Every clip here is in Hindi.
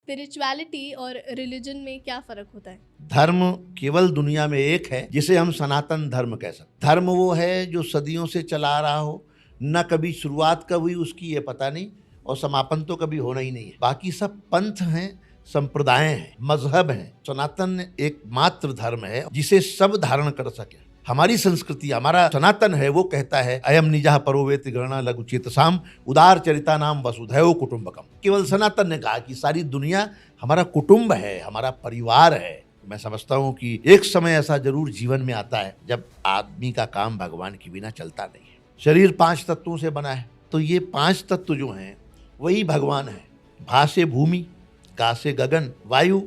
स्पिरिचुअलिटी और रिलीजन में क्या फ़र्क होता है? धर्म केवल दुनिया में एक है जिसे हम सनातन धर्म कह सकते। धर्म वो है जो सदियों से चला आ रहा हो, न कभी शुरुआत कब हुई उसकी ये पता नहीं, और समापन तो कभी होना ही नहीं है। बाकी सब पंथ हैं, संप्रदाय हैं, मजहब हैं। सनातन एकमात्र धर्म है जिसे सब धारण कर सके। हमारी संस्कृति, हमारा सनातन है, वो कहता है अयम निजः परोवेति गणना लघु चेतसाम उदार चरिता नाम वसुधैव कुटुंबकम। केवल सनातन ने कहा कि सारी दुनिया हमारा कुटुंब है, हमारा परिवार है। मैं समझता हूँ कि एक समय ऐसा जरूर जीवन में आता है जब आदमी का काम भगवान के बिना चलता नहीं है। शरीर 5 तत्वों से बना है, तो ये 5 तत्व जो हैं वही भगवान है। भा से भूमि, का से गगन, वायु,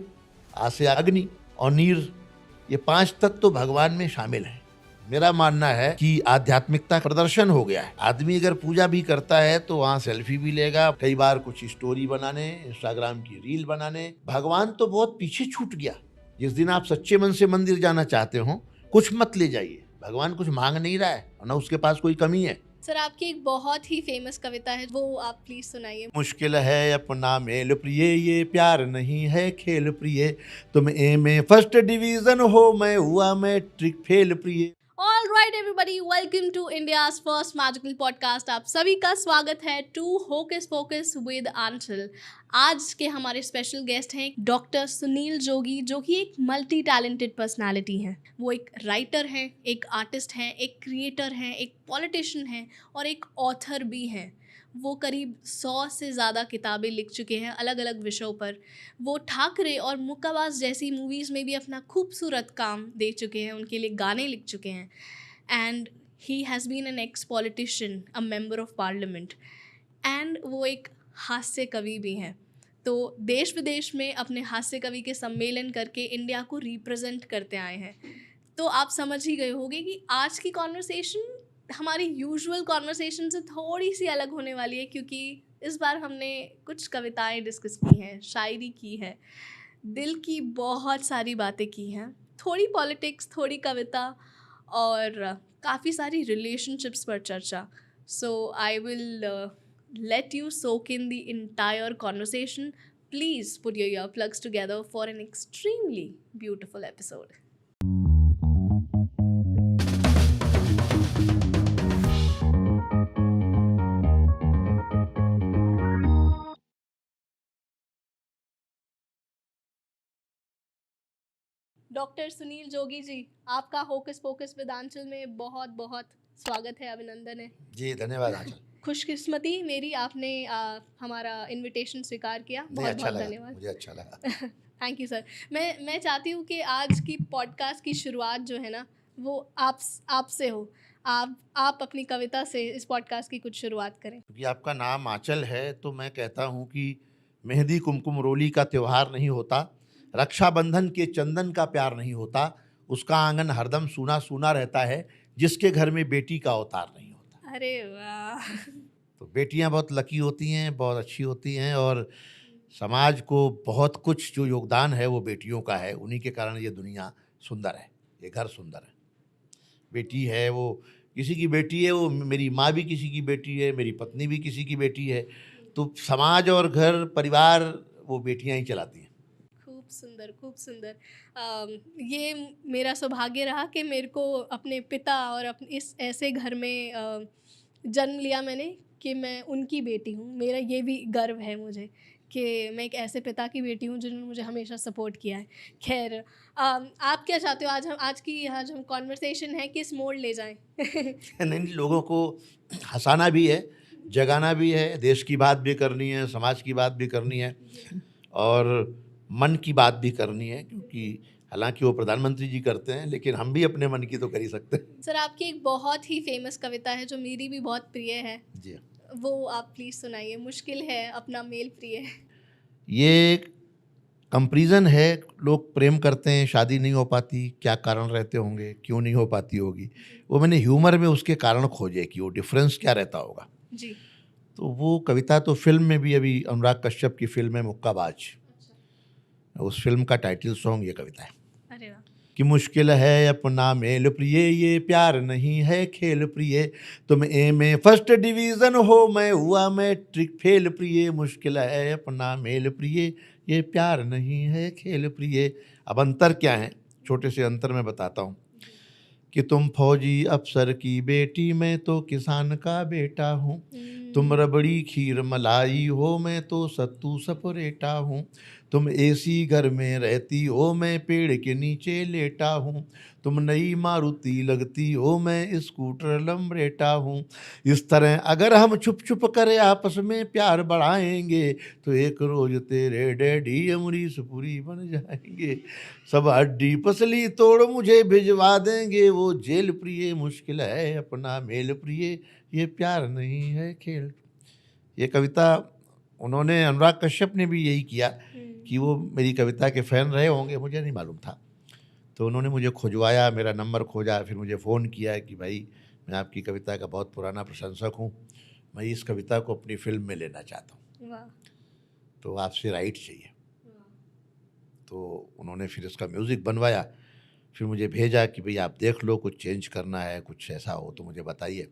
आ से अग्नि और नीर, ये 5 तत्व भगवान में शामिल हैं। मेरा मानना है कि आध्यात्मिकता प्रदर्शन हो गया है। आदमी अगर पूजा भी करता है तो वहाँ सेल्फी भी लेगा, कई बार कुछ स्टोरी बनाने, इंस्टाग्राम की रील बनाने। भगवान तो बहुत पीछे छूट गया। जिस दिन आप सच्चे मन से मंदिर जाना चाहते हो, कुछ मत ले जाइए। भगवान कुछ मांग नहीं रहा है, न उसके पास कोई कमी है। सर, आपकी एक बहुत ही फेमस कविता है, वो आप प्लीज सुनाइए। मुश्किल है अपना मेल प्रिय, ये प्यार नहीं है खेल प्रिय। तुम ए में फर्स्ट डिवीजन हो, मैं हुआ मैट्रिक फेल प्रिय। All right, everybody, welcome to India's first magical podcast। आप सभी का स्वागत है टू होकस पोकस विद आंचल। आज के हमारे स्पेशल गेस्ट हैं डॉक्टर सुनील जोगी, जो कि एक मल्टी टैलेंटेड पर्सनालिटी हैं। वो एक राइटर हैं, एक आर्टिस्ट हैं, एक क्रिएटर हैं, एक पॉलिटिशियन हैं और एक ऑथर भी हैं। वो करीब 100 से ज़्यादा किताबें लिख चुके हैं अलग अलग विषयों पर। वो ठाकरे और मुक्काबाज जैसी मूवीज़ में भी अपना खूबसूरत काम दे चुके हैं, उनके लिए गाने लिख चुके हैं। And he has been an ex politician, a member of parliament, and वो एक हास्य कवि भी हैं। तो देश विदेश में अपने हास्य कवि के सम्मेलन करके इंडिया को रिप्रेजेंट करते आए हैं। तो आप समझ ही गए होंगे कि आज की कॉन्वर्सेशन हमारी यूजुअल कॉन्वर्सेशन से थोड़ी सी अलग होने वाली है, क्योंकि इस बार हमने कुछ कविताएं डिस्कस की हैं, शायरी की है, दिल की बहुत सारी बातें की हैं, थोड़ी पॉलिटिक्स, थोड़ी कविता और काफ़ी सारी रिलेशनशिप्स पर चर्चा। So I will let you soak in the entire conversation. Please put your earplugs together for an extremely beautiful episode. Doctor Sunil Jogi ji, आपका होकस पोकस विदांचल में बहुत बहुत स्वागत है, अभिनंदन है जी, धन्यवाद आंचल। खुशकिस्मती मेरी, आपने हमारा इनविटेशन स्वीकार किया। बहुत बहुत धन्यवाद, मुझे अच्छा लगा। Thank you sir. मैं चाहती हूँ कि आज की पॉडकास्ट की शुरुआत जो है ना, वो आपसे हो। आप अपनी कविता से इस पॉडकास्ट की कुछ शुरुआत करें। क्योंकि आपका नाम आंचल है तो मैं कहता हूँ कि मेहंदी कुमकुम रोली का त्योहार नहीं होता, रक्षाबंधन के चंदन का प्यार नहीं होता, उसका आंगन हरदम सूना सूना रहता है जिसके घर में बेटी का अवतार नहीं होता। अरे वाह। तो बेटियां बहुत लकी होती हैं, बहुत अच्छी होती हैं, और समाज को बहुत कुछ जो योगदान है वो बेटियों का है। उन्हीं के कारण ये दुनिया सुंदर है, ये घर सुंदर है। बेटी है वो किसी की बेटी है, वो मेरी माँ भी किसी की बेटी है, मेरी पत्नी भी किसी की बेटी है। तो समाज और घर परिवार वो बेटियां ही चलाती हैं। खूब सुंदर, खूब सुंदर। ये मेरा सौभाग्य रहा कि मेरे को अपने पिता और इस ऐसे घर में जन्म लिया मैंने कि मैं उनकी बेटी हूँ। मेरा ये भी गर्व है मुझे कि मैं एक ऐसे पिता की बेटी हूँ जिन्होंने मुझे हमेशा सपोर्ट किया है। खैर, आप क्या चाहते हो आज हम कॉन्वर्सेशन है किस मोड़ ले जाएं? नहीं, लोगों को हंसाना भी है, जगाना भी है, देश की बात भी करनी है, समाज की बात भी करनी है और मन की बात भी करनी है, क्योंकि हालांकि वो प्रधानमंत्री जी करते हैं लेकिन हम भी अपने मन की तो कर ही सकते हैं। सर, आपकी एक बहुत ही फेमस कविता है जो मेरी भी बहुत प्रिय है, जी, वो आप प्लीज़ सुनाइए। मुश्किल है अपना मेल प्रिय। ये कंपैरिजन है। लोग प्रेम करते हैं, शादी नहीं हो पाती, क्या कारण रहते होंगे, क्यों नहीं हो पाती होगी। वो मैंने ह्यूमर में उसके कारण खोजे कि वो डिफरेंस क्या रहता होगा। जी। तो वो कविता तो फिल्म में भी, अभी अनुराग कश्यप की फिल्म है मुक्काबाज, उस फिल्म का टाइटल सॉन्ग ये कविता है। अरे वाह। कि मुश्किल है अपना मेल प्रिय, ये प्यार नहीं है खेल प्रिय। तुम ए में फर्स्ट डिवीजन हो, मैं हुआ मैट्रिक फेल प्रिय। मुश्किल है अपना मेल प्रिय, ये प्यार नहीं है खेल प्रिय। अब अंतर क्या है, छोटे से अंतर मैं बताता हूँ कि तुम फौजी अफसर की बेटी, मैं तो किसान का बेटा हूँ। तुम रबड़ी खीर मलाई हो, मैं तो सत्तू सपरेटा हूँ। तुम एसी घर में रहती हो, मैं पेड़ के नीचे लेटा हूँ। तुम नई मारुति लगती हो, मैं स्कूटर लंबरेटा हूँ। इस तरह अगर हम छुप छुप कर आपस में प्यार बढ़ाएंगे, तो एक रोज तेरे डैडी अमरीश पुरी बन जाएंगे। सब हड्डी पसली तोड़ मुझे भिजवा देंगे, वो जेल प्रिय मुश्किल है अपना मेल प्रिय, ये प्यार नहीं है खेल। ये कविता उन्होंने, अनुराग कश्यप ने भी यही किया कि वो मेरी कविता के फ़ैन रहे होंगे, मुझे नहीं मालूम था। तो उन्होंने मुझे खुजवाया, मेरा नंबर खोजा, फिर मुझे फ़ोन किया कि भाई मैं आपकी कविता का बहुत पुराना प्रशंसक हूँ, मैं इस कविता को अपनी फ़िल्म में लेना चाहता हूँ, तो आपसे राइट चाहिए। तो उन्होंने फिर इसका म्यूज़िक बनवाया, फिर मुझे भेजा कि भाई आप देख लो, कुछ चेंज करना है, कुछ ऐसा हो तो मुझे बताइए।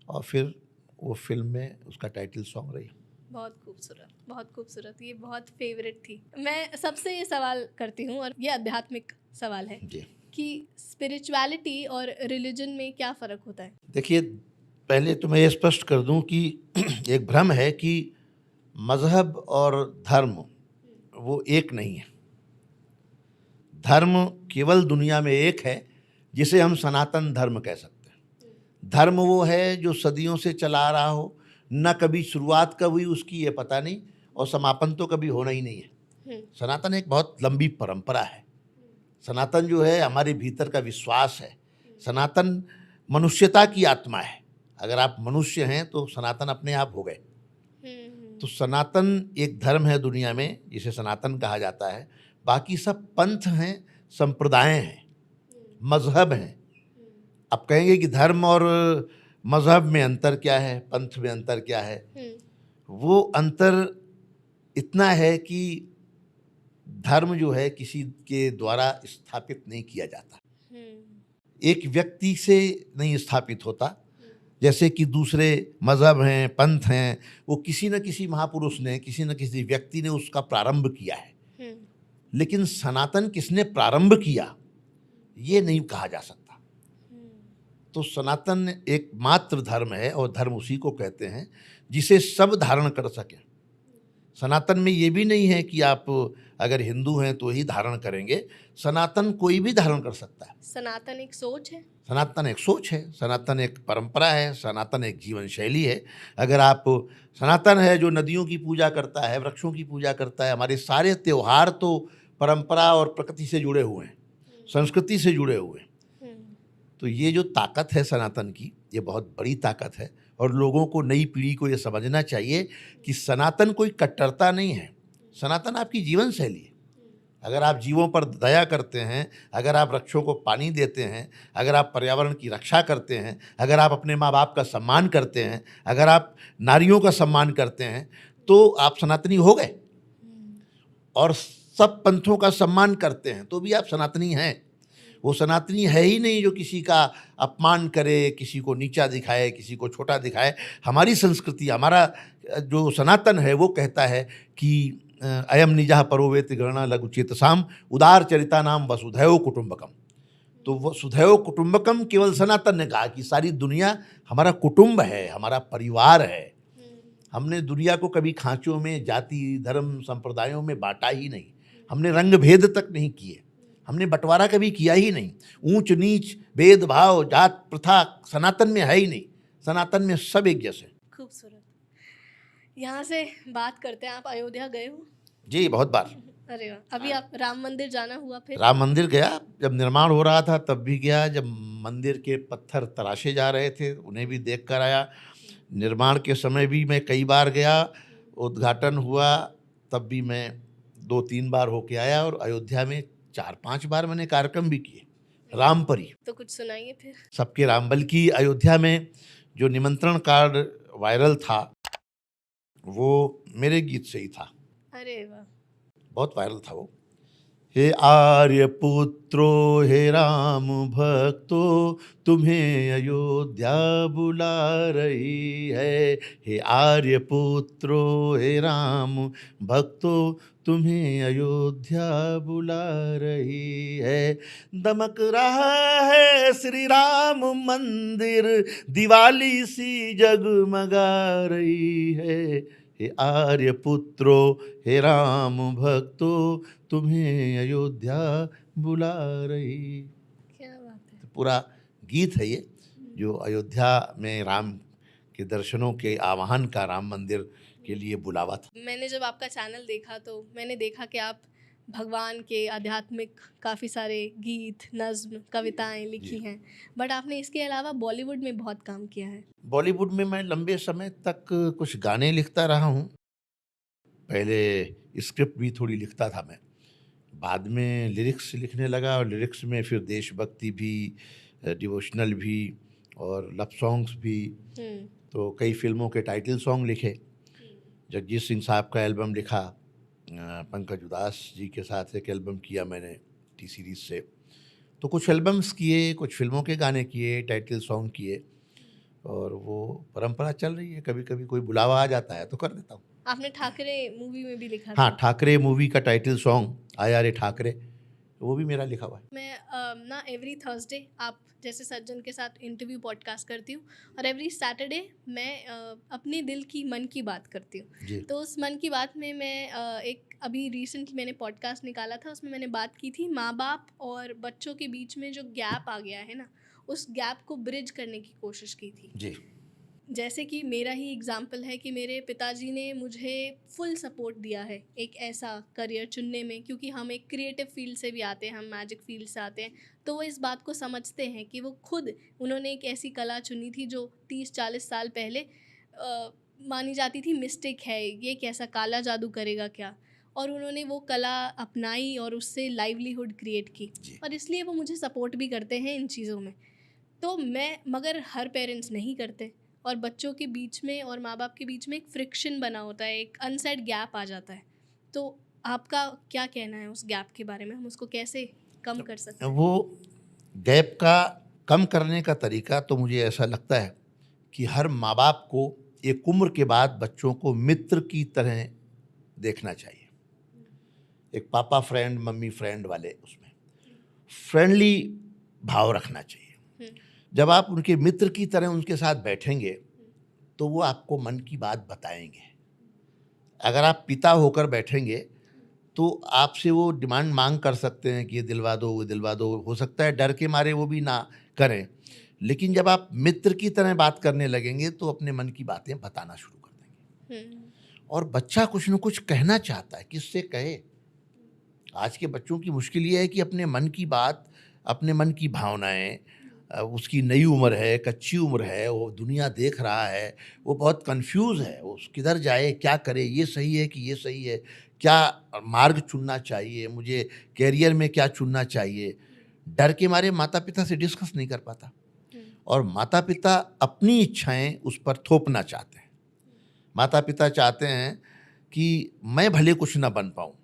और फिर वो फिल्म में उसका टाइटल सॉन्ग रही। बहुत खूबसूरत, बहुत खूबसूरत, ये बहुत फेवरेट थी। मैं सबसे ये सवाल करती हूँ और ये आध्यात्मिक सवाल है जी, कि स्पिरिचुअलिटी और रिलीजन में क्या फ़र्क होता है? देखिए पहले तो मैं ये स्पष्ट कर दूं कि एक भ्रम है कि मज़हब और धर्म वो एक नहीं है। धर्म केवल दुनिया में एक है, जिसे हम सनातन धर्म कह सकते हैं। धर्म वो है जो सदियों से चला आ रहा हो, न कभी शुरुआत कब हुई उसकी ये पता नहीं, और समापन तो कभी होना ही नहीं है। सनातन एक बहुत लंबी परंपरा है। सनातन जो है हमारे भीतर का विश्वास है। सनातन मनुष्यता की आत्मा है। अगर आप मनुष्य हैं तो सनातन अपने आप हो गए। तो सनातन एक धर्म है दुनिया में जिसे सनातन कहा जाता है। बाकी सब पंथ हैं, संप्रदाय हैं, मजहब हैं। अब कहेंगे कि धर्म और मजहब में अंतर क्या है, पंथ में अंतर क्या है? वो अंतर इतना है कि धर्म जो है किसी के द्वारा स्थापित नहीं किया जाता, एक व्यक्ति से नहीं स्थापित होता। जैसे कि दूसरे मजहब हैं, पंथ हैं, वो किसी न किसी महापुरुष ने, किसी न किसी व्यक्ति ने उसका प्रारंभ किया है। लेकिन सनातन किसने प्रारंभ किया ये नहीं कहा जा सकता। तो सनातन एक मात्र धर्म है, और धर्म उसी को कहते हैं जिसे सब धारण कर सकें। सनातन में ये भी नहीं है कि आप अगर हिंदू हैं तो ही धारण करेंगे। सनातन कोई भी धारण कर सकता है। सनातन एक सोच है। सनातन एक सोच है, सनातन एक परंपरा है, सनातन एक जीवन शैली है। अगर आप, सनातन है जो नदियों की पूजा करता है, वृक्षों की पूजा करता है। हमारे सारे त्यौहार तो परंपरा और प्रकृति से जुड़े हुए हैं, संस्कृति से जुड़े हुए हैं। तो ये जो ताकत है सनातन की, ये बहुत बड़ी ताकत है। और लोगों को, नई पीढ़ी को ये समझना चाहिए कि सनातन कोई कट्टरता नहीं है। सनातन आपकी जीवन शैली है। अगर आप जीवों पर दया करते हैं, अगर आप वृक्षों को पानी देते हैं, अगर आप पर्यावरण की रक्षा करते हैं, अगर आप अपने माँ बाप का सम्मान करते हैं, अगर आप नारियों का सम्मान करते हैं, तो आप सनातनी हो गए। और सब पंथों का सम्मान करते हैं तो भी आप सनातनी हैं। वो सनातनी है ही नहीं जो किसी का अपमान करे, किसी को नीचा दिखाए, किसी को छोटा दिखाए। हमारी संस्कृति, हमारा जो सनातन है वो कहता है कि अयम निजः परोवेति गणना लघु चेतसाम उदार चरिता नाम वसुधैव कुटुंबकम। तो वसुधैव कुटुंबकम केवल सनातन ने कहा कि सारी दुनिया हमारा कुटुंब है, हमारा परिवार है। हमने दुनिया को कभी खांचों में, जाति धर्म संप्रदायों में बांटा ही नहीं। हमने रंग भेद तक नहीं किए, हमने बंटवारा कभी किया ही नहीं। ऊंच नीच, भेदभाव, जात प्रथा सनातन में है ही नहीं। सनातन में सब एक जैसे। खूबसूरत। यहाँ से बात करते हैं, आप अयोध्या गए हो? जी, बहुत बार। अरे वाह। अभी आप राम मंदिर जाना हुआ? फिर राम मंदिर गया, जब निर्माण हो रहा था तब भी गया, जब मंदिर के पत्थर तराशे जा रहे थे उन्हें भी देख कर आया। निर्माण के समय भी मैं कई बार गया, उद्घाटन हुआ तब भी मैं 2-3 बार होके आया, और अयोध्या में 4-5 बार मैंने कार्यक्रम भी किए रामपरी। तो कुछ सुनाइए फिर। सबके राम, बल्कि अयोध्या में जो निमंत्रण कार्ड वायरल था वो मेरे गीत से ही था। अरे वाह, बहुत वायरल था वो। हे आर्य पुत्रो, हे राम भक्तो, तुम्हें अयोध्या बुला रही है। हे आर्य पुत्रो, हे राम भक्तो, तुम्हें अयोध्या बुला रही है। दमक रहा है श्री राम मंदिर, दिवाली सी जगमगा रही है। हे आर्य पुत्रो, हे राम भक्तो, तुम्हें अयोध्या बुला रही। क्या बात है। तो पूरा गीत है ये, जो अयोध्या में राम के दर्शनों के आह्वान का, राम मंदिर के लिए बुलावा था। मैंने जब आपका चैनल देखा तो मैंने देखा कि आप भगवान के आध्यात्मिक काफ़ी सारे गीत, नज़्म, कविताएं लिखी हैं, बट आपने इसके अलावा बॉलीवुड में बहुत काम किया है। बॉलीवुड में मैं लंबे समय तक कुछ गाने लिखता रहा हूँ। पहले स्क्रिप्ट भी थोड़ी लिखता था मैं, बाद में लिरिक्स लिखने लगा, और लिरिक्स में फिर देशभक्ति भी, डिवोशनल भी, और लव सॉन्ग्स भी। तो कई फिल्मों के टाइटल सॉन्ग लिखे। जगजीत सिंह साहब का एल्बम लिखा, पंकज उदास जी के साथ एक एल्बम किया मैंने टी सीरीज़ से। तो कुछ एल्बम्स किए, कुछ फिल्मों के गाने किए, टाइटल सॉन्ग किए, और वो परंपरा चल रही है। कभी कभी कोई बुलावा आ जाता है तो कर देता हूँ। आपने ठाकरे मूवी में भी लिखा हाँ, था। ठाकरे मूवी का टाइटल सॉन्ग आया रे ठाकरे, वो भी मेरा लिखा हुआ है। मैं ना एवरी थर्सडे आप जैसे सज्जन के साथ इंटरव्यू पॉडकास्ट करती हूँ, और एवरी सैटरडे मैं अपने दिल की मन की बात करती हूँ। जी तो उस मन की बात में मैं एक अभी रिसेंटली मैंने पॉडकास्ट निकाला था, उसमें मैंने बात की थी माँ बाप और बच्चों के बीच में जो गैप आ गया है ना, उस गैप को ब्रिज करने की कोशिश की थी। जी जैसे कि मेरा ही एग्ज़ाम्पल है कि मेरे पिताजी ने मुझे फुल सपोर्ट दिया है एक ऐसा करियर चुनने में, क्योंकि हम एक क्रिएटिव फील्ड से भी आते हैं, हम मैजिक फील्ड से आते हैं। तो वो इस बात को समझते हैं कि वो खुद उन्होंने एक ऐसी कला चुनी थी जो 30-40 साल पहले मानी जाती थी मिस्टेक है, ये कैसा काला जादू करेगा क्या, और उन्होंने वो कला अपनाई और उससे लाइवलीहुड क्रिएट की, और इसलिए वो मुझे सपोर्ट भी करते हैं इन चीज़ों में। तो मैं, मगर हर पेरेंट्स नहीं करते, और बच्चों के बीच में और माँ बाप के बीच में एक फ्रिक्शन बना होता है, एक अनसेड गैप आ जाता है। तो आपका क्या कहना है उस गैप के बारे में, हम उसको कैसे कम कर सकते हैं? वो गैप का कम करने का तरीका तो मुझे ऐसा लगता है कि हर माँ बाप को एक उम्र के बाद बच्चों को मित्र की तरह देखना चाहिए। एक पापा फ्रेंड, मम्मी फ्रेंड वाले, उसमें फ्रेंडली भाव रखना चाहिए। जब आप उनके मित्र की तरह उनके साथ बैठेंगे तो वो आपको मन की बात बताएंगे। अगर आप पिता होकर बैठेंगे तो आपसे वो डिमांड मांग कर सकते हैं कि ये दिलवा दो, वो दिलवा दो, हो सकता है डर के मारे वो भी ना करें। लेकिन जब आप मित्र की तरह बात करने लगेंगे तो अपने मन की बातें बताना शुरू कर देंगे। और बच्चा कुछ न कुछ कहना चाहता है, किससे कहे। आज के बच्चों की मुश्किल ये है कि अपने मन की बात, अपने मन की भावनाएं, उसकी नई उम्र है, कच्ची उम्र है, वो दुनिया देख रहा है, वो बहुत कंफ्यूज है, वो किधर जाए, क्या करे, ये सही है कि ये सही है, क्या मार्ग चुनना चाहिए, मुझे कैरियर में क्या चुनना चाहिए। डर के मारे माता पिता से डिस्कस नहीं कर पाता, और माता पिता अपनी इच्छाएं उस पर थोपना चाहते हैं। माता पिता चाहते हैं कि मैं भले कुछ ना बन पाऊँ,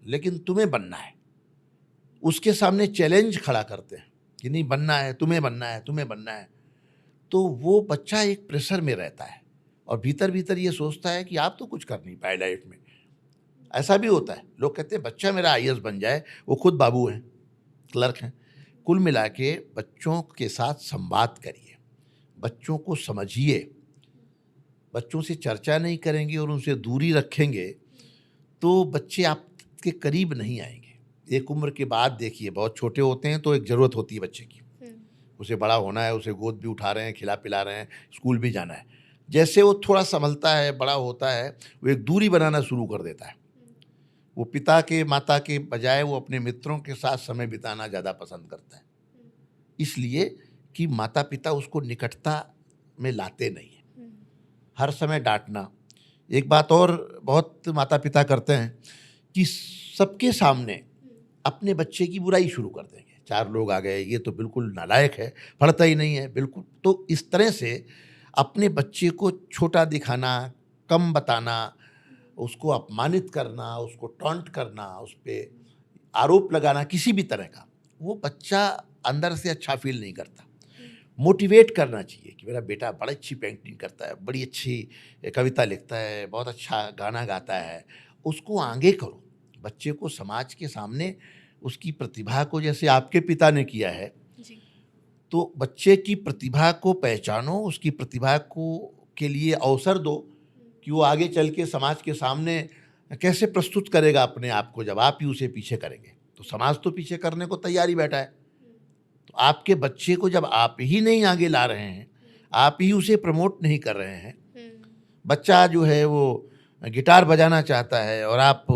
लेकिन तुम्हें बनना है। उसके सामने चैलेंज खड़ा करते हैं कि नहीं बनना है, तुम्हें बनना है, तुम्हें बनना है। तो वो बच्चा एक प्रेशर में रहता है, और भीतर भीतर ये सोचता है कि आप तो कुछ कर नहीं पाए लाइफ में। ऐसा भी होता है, लोग कहते हैं बच्चा मेरा आईएएस बन जाए, वो खुद बाबू हैं, क्लर्क हैं। कुल मिला के बच्चों के साथ संवाद करिए, बच्चों को समझिए। बच्चों से चर्चा नहीं करेंगे और उनसे दूरी रखेंगे तो बच्चे आपके करीब नहीं आएंगे। एक उम्र के बाद देखिए, बहुत छोटे होते हैं तो एक ज़रूरत होती है बच्चे की, उसे बड़ा होना है, उसे गोद भी उठा रहे हैं, खिला पिला रहे हैं, स्कूल भी जाना है। जैसे वो थोड़ा संभलता है, बड़ा होता है, वो एक दूरी बनाना शुरू कर देता है। वो पिता के, माता के बजाय वो अपने मित्रों के साथ समय बिताना ज़्यादा पसंद करता है, इसलिए कि माता पिता उसको निकटता में लाते नहीं हैं। हर समय डांटना। एक बात और बहुत माता पिता करते हैं कि सबके सामने अपने बच्चे की बुराई शुरू कर देंगे। 4 लोग आ गए, ये तो बिल्कुल नालायक है, पढ़ता ही नहीं है बिल्कुल। तो इस तरह से अपने बच्चे को छोटा दिखाना, कम बताना, उसको अपमानित करना, उसको टॉन्ट करना, उस पर आरोप लगाना किसी भी तरह का, वो बच्चा अंदर से अच्छा फील नहीं करता। मोटिवेट करना चाहिए कि मेरा बेटा बड़ी अच्छी पेंटिंग करता है, बड़ी अच्छी कविता लिखता है, बहुत अच्छा गाना गाता है, उसको आगे करो, बच्चे को समाज के सामने उसकी प्रतिभा को, जैसे आपके पिता ने किया है, जी। तो बच्चे की प्रतिभा को पहचानो, उसकी प्रतिभा को के लिए अवसर दो कि वो आगे चल के समाज के सामने कैसे प्रस्तुत करेगा अपने आप को, जब आप ही उसे पीछे करेंगे। तो समाज तो पीछे करने को तैयार ही बैठा है। तो आपके बच्चे को जब आप ही नहीं आगे ला रहे हैं, आप ही उसे प्रमोट नहीं कर रहे हैं, बच्चा जो है वो गिटार बजाना चाहता है और आप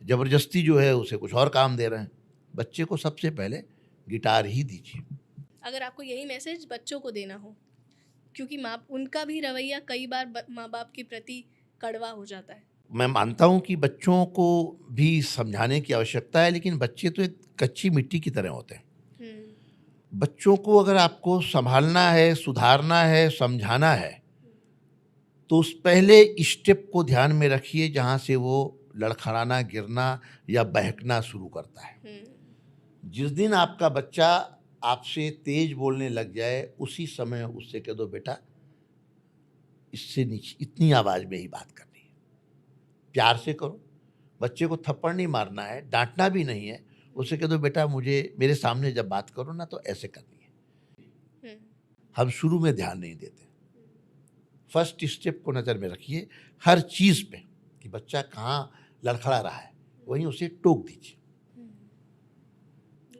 ज़बरदस्ती जो है उसे कुछ और काम दे रहे हैं। बच्चे को सबसे पहले गिटार ही दीजिए। अगर आपको यही मैसेज बच्चों को देना हो, क्योंकि माँ उनका भी रवैया कई बार माँ बाप के प्रति कड़वा हो जाता है। मैं मानता हूँ कि बच्चों को भी समझाने की आवश्यकता है, लेकिन बच्चे तो एक कच्ची मिट्टी की तरह होते हैं। बच्चों को अगर आपको संभालना है, सुधारना है, समझाना है, तो उस पहले स्टेप को ध्यान में रखिए जहाँ से वो लड़खड़ाना, गिरना या बहकना शुरू करता है। जिस दिन आपका बच्चा आपसे तेज बोलने लग जाए, उसी समय उससे कह दो, बेटा इससे नीचे इतनी आवाज़ में ही बात करनी है, प्यार से करो। बच्चे को थप्पड़ नहीं मारना है, डांटना भी नहीं है। उससे कह दो, बेटा मुझे मेरे सामने जब बात करो ना तो ऐसे करनी है। हम शुरू में ध्यान नहीं देते। फर्स्ट स्टेप को नज़र में रखिए हर चीज़ पे कि बच्चा कहाँ लड़खड़ा रहा है, वहीं उसे टोक दीजिए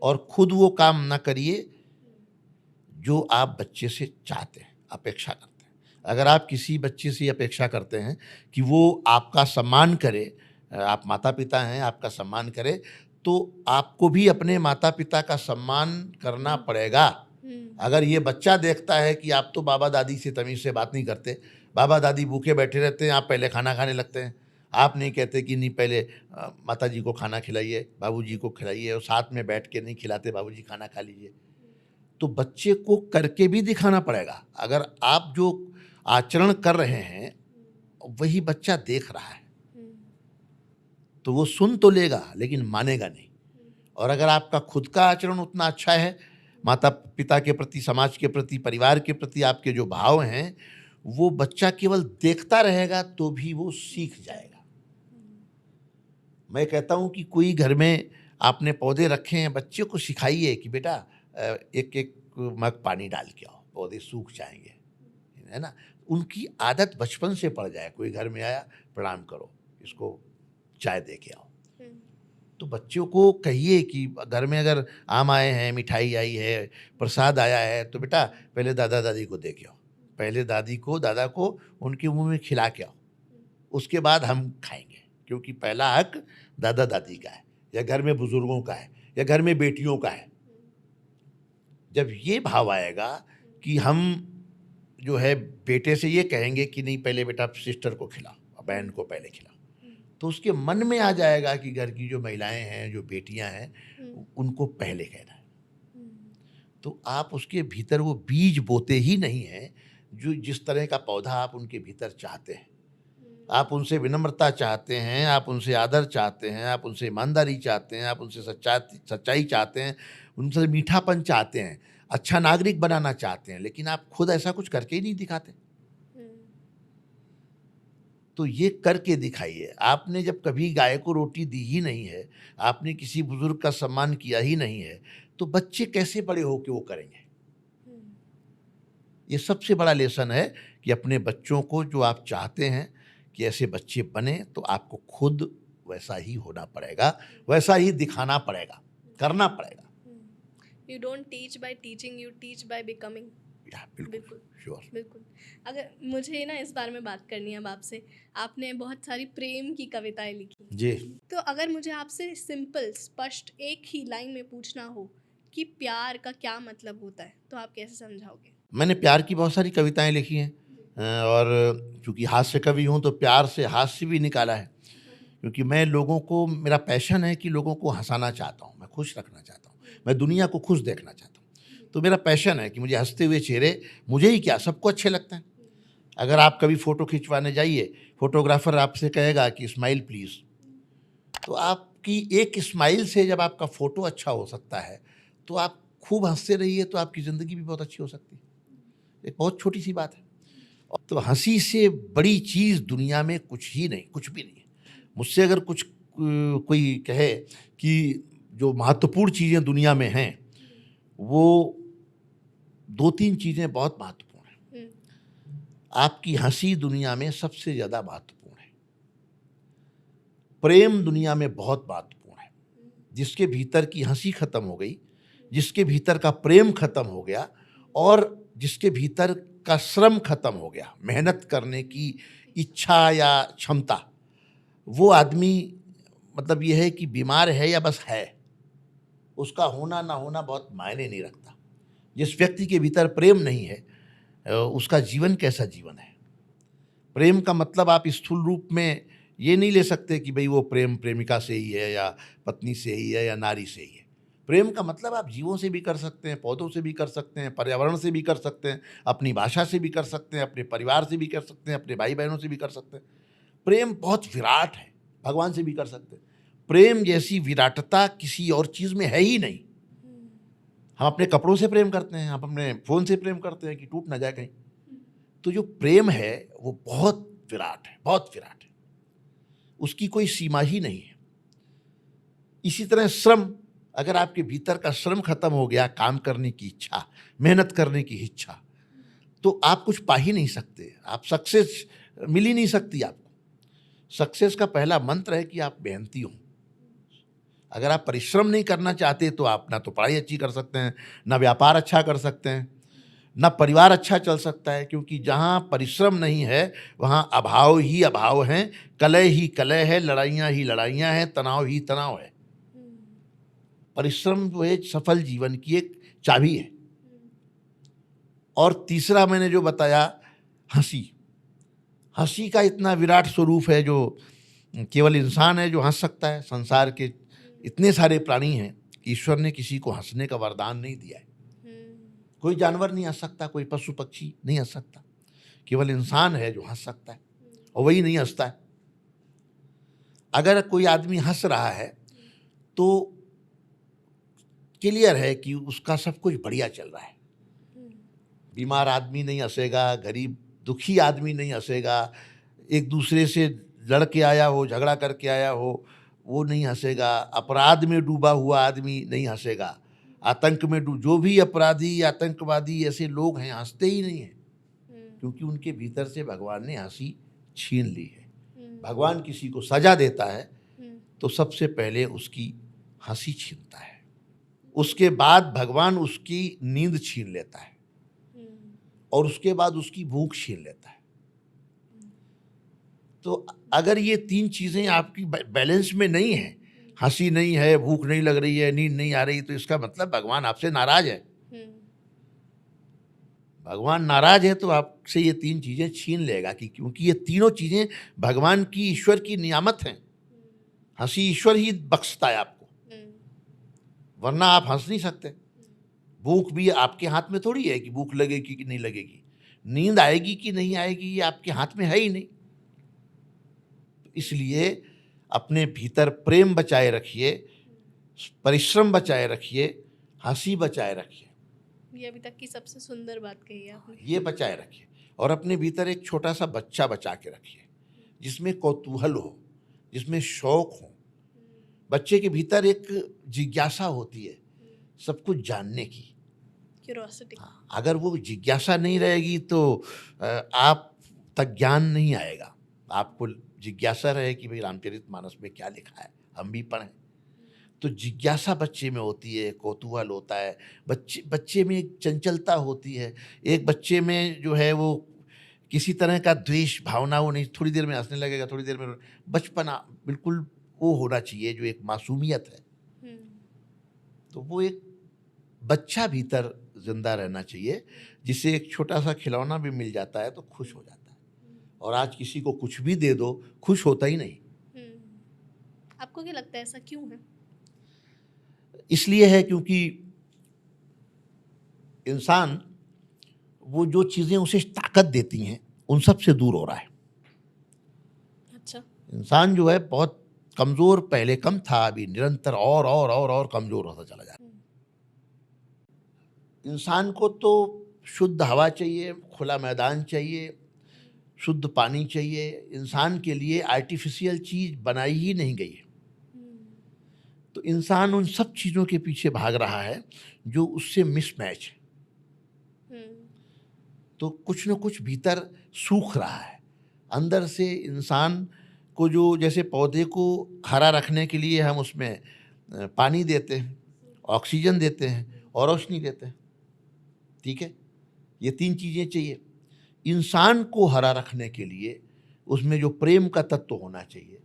और खुद वो काम ना करिए जो आप बच्चे से चाहते हैं, अपेक्षा करते हैं। अगर आप किसी बच्चे से अपेक्षा करते हैं कि वो आपका सम्मान करे, आप माता पिता हैं, आपका सम्मान करे, तो आपको भी अपने माता पिता का सम्मान करना पड़ेगा। अगर ये बच्चा देखता है कि आप तो बाबा दादी से तमीज़ से बात नहीं करते, बाबा दादी भूखे बैठे रहते हैं, आप पहले खाना खाने लगते हैं, आप नहीं कहते कि नहीं पहले माता जी को खाना खिलाइए, बाबू जी को खिलाइए, और साथ में बैठ के नहीं खिलाते, बाबू जी खाना खा लीजिए, तो बच्चे को करके भी दिखाना पड़ेगा। अगर आप जो आचरण कर रहे हैं वही बच्चा देख रहा है तो वो सुन तो लेगा लेकिन मानेगा नहीं। और अगर आपका खुद का आचरण उतना अच्छा है, माता पिता के प्रति, समाज के प्रति, परिवार के प्रति आपके जो भाव हैं, वो बच्चा केवल देखता रहेगा तो भी वो सीख जाएगा। मैं कहता हूँ कि कोई घर में आपने पौधे रखे हैं, बच्चे को सिखाइए कि बेटा एक एक मग पानी डाल के आओ, पौधे सूख जाएंगे, है ना। उनकी आदत बचपन से पड़ जाए। कोई घर में आया, प्रणाम करो, इसको चाय दे के आओ। तो बच्चों को कहिए कि घर में अगर आम आए हैं, मिठाई आई है, प्रसाद आया है, तो बेटा पहले दादा दादी को दे के आओ, पहले दादी को, दादा को उनके मुंह में खिला के आओ, उसके बाद हम खाएंगे। क्योंकि पहला हक दादा दादी का है, या घर में बुजुर्गों का है, या घर में बेटियों का है। जब ये भाव आएगा कि हम जो है बेटे से ये कहेंगे कि नहीं पहले बेटा सिस्टर को खिलाओ, बहन को पहले खिलाओ, तो उसके मन में आ जाएगा कि घर की जो महिलाएं हैं, जो बेटियां हैं, उनको पहले कहना है। तो आप उसके भीतर वो बीज बोते ही नहीं हैं जो जिस तरह का पौधा आप उनके भीतर चाहते हैं। आप उनसे विनम्रता चाहते हैं, आप उनसे आदर चाहते हैं, आप उनसे ईमानदारी चाहते हैं, आप उनसे सच्चाई चाहते हैं, उनसे मीठापन चाहते हैं, अच्छा नागरिक बनाना चाहते हैं, लेकिन आप खुद ऐसा कुछ करके ही नहीं दिखाते। तो ये करके दिखाइए। आपने जब कभी गाय को रोटी दी ही नहीं है, आपने किसी बुजुर्ग का सम्मान किया ही नहीं है, तो बच्चे कैसे बड़े हो के वो करेंगे। ये सबसे बड़ा लेसन है कि अपने बच्चों को जो आप चाहते हैं कि ऐसे बच्चे बने, तो आपको खुद वैसा ही होना पड़ेगा, वैसा ही दिखाना पड़ेगा, करना पड़ेगा। You don't teach by teaching, you teach by becoming. बिल्कुल, श्योर, बिल्कुल। अगर मुझे ना इस बारे में बात करनी है अब आपसे, आपने बहुत सारी प्रेम की कविताएं लिखी जी। तो अगर मुझे आपसे सिंपल, स्पष्ट एक ही लाइन में पूछना हो कि प्यार का क्या मतलब होता है, तो आप कैसे समझाओगे? मैंने प्यार की बहुत सारी कविताएं लिखी हैं, और चूँकि हास्य कवि हूँ तो प्यार से हास्य भी निकाला है। क्योंकि मैं लोगों को, मेरा पैशन है कि लोगों को हंसाना चाहता हूँ, मैं खुश रखना चाहता हूँ, मैं दुनिया को खुश देखना चाहता हूँ। तो मेरा पैशन है कि मुझे हंसते हुए चेहरे, मुझे ही क्या, सबको अच्छे लगते हैं। अगर आप कभी फ़ोटो खिंचवाने जाइए, फोटोग्राफर आपसे कहेगा कि स्माइल प्लीज़, तो आपकी एक स्माइल से जब आपका फ़ोटो अच्छा हो सकता है, तो आप खूब हंसते रहिए, तो आपकी ज़िंदगी भी बहुत अच्छी हो सकती है। एक बहुत छोटी सी बात है। तो हंसी से बड़ी चीज़ दुनिया में कुछ ही नहीं, कुछ भी नहीं है। मुझसे अगर कुछ कोई कहे कि जो महत्वपूर्ण चीज़ें दुनिया में हैं वो 2-3 चीज़ें बहुत महत्वपूर्ण हैं। आपकी हंसी दुनिया में सबसे ज़्यादा महत्वपूर्ण है। प्रेम दुनिया में बहुत महत्वपूर्ण है। जिसके भीतर की हंसी खत्म हो गई, जिसके भीतर का प्रेम खत्म हो गया और जिसके भीतर का श्रम खत्म हो गया, मेहनत करने की इच्छा या क्षमता, वो आदमी मतलब ये है कि बीमार है या बस है। उसका होना ना होना बहुत मायने नहीं रखता। जिस व्यक्ति के भीतर प्रेम नहीं है उसका जीवन कैसा जीवन है। प्रेम का मतलब आप स्थूल रूप में ये नहीं ले सकते कि भाई वो प्रेम प्रेमिका से ही है या पत्नी से ही है या नारी से ही है। प्रेम का मतलब आप जीवों से भी कर सकते हैं, पौधों से भी कर सकते हैं, पर्यावरण से भी कर सकते हैं, अपनी भाषा से भी कर सकते हैं, अपने परिवार से भी कर सकते हैं, अपने भाई बहनों से भी कर सकते हैं। प्रेम बहुत विराट है, भगवान से भी कर सकते हैं। प्रेम जैसी विराटता किसी और चीज़ में है ही नहीं। हम अपने कपड़ों से प्रेम करते हैं, हम अपने फ़ोन से प्रेम करते हैं कि टूट ना जाए कहीं। तो जो प्रेम है वो बहुत विराट है, बहुत विराट है, उसकी कोई सीमा ही नहीं है। इसी तरह श्रम, अगर आपके भीतर का श्रम खत्म हो गया, काम करने की इच्छा, मेहनत करने की इच्छा, तो आप कुछ पा ही नहीं सकते। आप सक्सेस मिल ही नहीं सकती आपको। सक्सेस का पहला मंत्र है कि आप मेहनती हो। अगर आप परिश्रम नहीं करना चाहते तो आप ना तो पढ़ाई अच्छी कर सकते हैं, ना व्यापार अच्छा कर सकते हैं, ना परिवार अच्छा चल सकता है, क्योंकि जहाँ परिश्रम नहीं है वहाँ अभाव ही अभाव है, कलह ही कलह है, लड़ाइयाँ ही लड़ाइयाँ हैं, तनाव ही तनाव है। परिश्रम वो एक सफल जीवन की एक चाबी है। और तीसरा मैंने जो बताया, हंसी। हंसी का इतना विराट स्वरूप है जो केवल इंसान है जो हंस सकता है। संसार के इतने सारे प्राणी हैं, ईश्वर ने किसी को हंसने का वरदान नहीं दिया है। कोई जानवर नहीं हंस सकता, कोई पशु पक्षी नहीं हंस सकता, केवल इंसान है जो हंस सकता है और वही नहीं हंसता है। अगर कोई आदमी हंस रहा है तो क्लियर है कि उसका सब कुछ बढ़िया चल रहा है। बीमार आदमी नहीं हंसेगा, गरीब दुखी आदमी नहीं हंसेगा, एक दूसरे से लड़ के आया हो, झगड़ा करके आया हो, वो नहीं हंसेगा, अपराध में डूबा हुआ आदमी नहीं हंसेगा, आतंक में जो भी अपराधी आतंकवादी ऐसे लोग हैं हंसते ही नहीं हैं, क्योंकि उनके भीतर से भगवान ने हंसी छीन ली है। भगवान किसी को सजा देता है तो सबसे पहले उसकी हंसी छीनता है, उसके बाद भगवान उसकी नींद छीन लेता है और उसके बाद उसकी भूख छीन लेता है। तो अगर ये 3 चीज़ें आपकी बैलेंस में नहीं है, हंसी नहीं है, भूख नहीं लग रही है, नींद नहीं आ रही, तो इसका मतलब भगवान आपसे नाराज है। भगवान नाराज है तो आपसे ये 3 चीज़ें छीन लेगा, कि क्योंकि ये तीनों चीज़ें भगवान की, ईश्वर की नियामत हैं। हंसी ईश्वर ही बख्शता है आपको, वरना आप हंस नहीं सकते। भूख भी आपके हाथ में थोड़ी है कि भूख लगेगी कि नहीं लगेगी, नींद आएगी कि नहीं आएगी ये आपके हाथ में है ही नहीं। इसलिए अपने भीतर प्रेम बचाए रखिए, परिश्रम बचाए रखिए, हंसी बचाए रखिए। ये अभी तक की सबसे सुंदर बात कही है आपने। ये बचाए रखिए और अपने भीतर एक छोटा सा बच्चा बचा के रखिए, जिसमें कौतूहल हो, जिसमें शौक हो। बच्चे के भीतर एक जिज्ञासा होती है सब कुछ जानने की, क्यूरोसिटी। अगर वो जिज्ञासा नहीं रहेगी तो आप तक ज्ञान नहीं आएगा। आपको जिज्ञासा रहे कि भाई रामचरितमानस में क्या लिखा है, हम भी पढ़ें। तो जिज्ञासा बच्चे में होती है, कौतूहल होता है, बच्चे में एक चंचलता होती है। एक बच्चे में जो है वो किसी तरह का द्वेष भावना वो नहीं, थोड़ी देर में हंसने लगेगा, थोड़ी देर में बचपना बिल्कुल वो होना चाहिए जो एक मासूमियत है। तो वो एक बच्चा भीतर जिंदा रहना चाहिए, जिसे एक छोटा सा खिलौना भी मिल जाता है तो खुश हो जाता है। और आज किसी को कुछ भी दे दो, खुश होता ही नहीं। आपको क्या लगता है ऐसा क्यों है? इसलिए है क्योंकि इंसान वो जो चीजें उसे ताकत देती हैं उन सब से दूर हो रहा है। अच्छा। इंसान जो है बहुत कमजोर, पहले कम था, अभी निरंतर और कमजोर होता चला जा रहा है। इंसान को तो शुद्ध हवा चाहिए, खुला मैदान चाहिए, शुद्ध पानी चाहिए। इंसान के लिए आर्टिफिशियल चीज बनाई ही नहीं गई है। तो इंसान उन सब चीज़ों के पीछे भाग रहा है जो उससे मिसमैच है। तो कुछ न कुछ भीतर सूख रहा है अंदर से। इंसान को जो, जैसे पौधे को हरा रखने के लिए हम उसमें पानी देते हैं, ऑक्सीजन देते हैं और रोशनी देते हैं, ठीक है, ये 3 चीज़ें चाहिए। इंसान को हरा रखने के लिए उसमें जो प्रेम का तत्व होना चाहिए,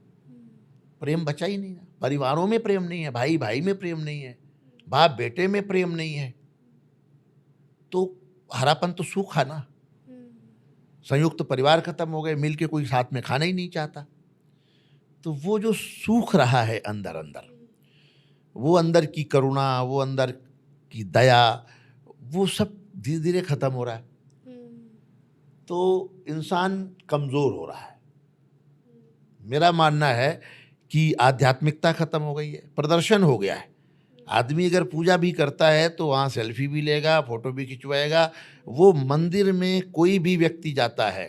प्रेम बचा ही नहीं ना। परिवारों में प्रेम नहीं है, भाई भाई में प्रेम नहीं है, बाप बेटे में प्रेम नहीं है, तो हरापन तो सूखा ना। संयुक्त परिवार खत्म हो गए, मिल के कोई साथ में खाना ही नहीं चाहता। तो वो जो सूख रहा है अंदर अंदर, वो अंदर की करुणा, वो अंदर की दया, वो सब धीरे धीरे खत्म हो रहा है। तो इंसान कमज़ोर हो रहा है। मेरा मानना है कि आध्यात्मिकता खत्म हो गई है, प्रदर्शन हो गया है। आदमी अगर पूजा भी करता है तो वहाँ सेल्फी भी लेगा, फोटो भी खिंचवाएगा। वो मंदिर में कोई भी व्यक्ति जाता है,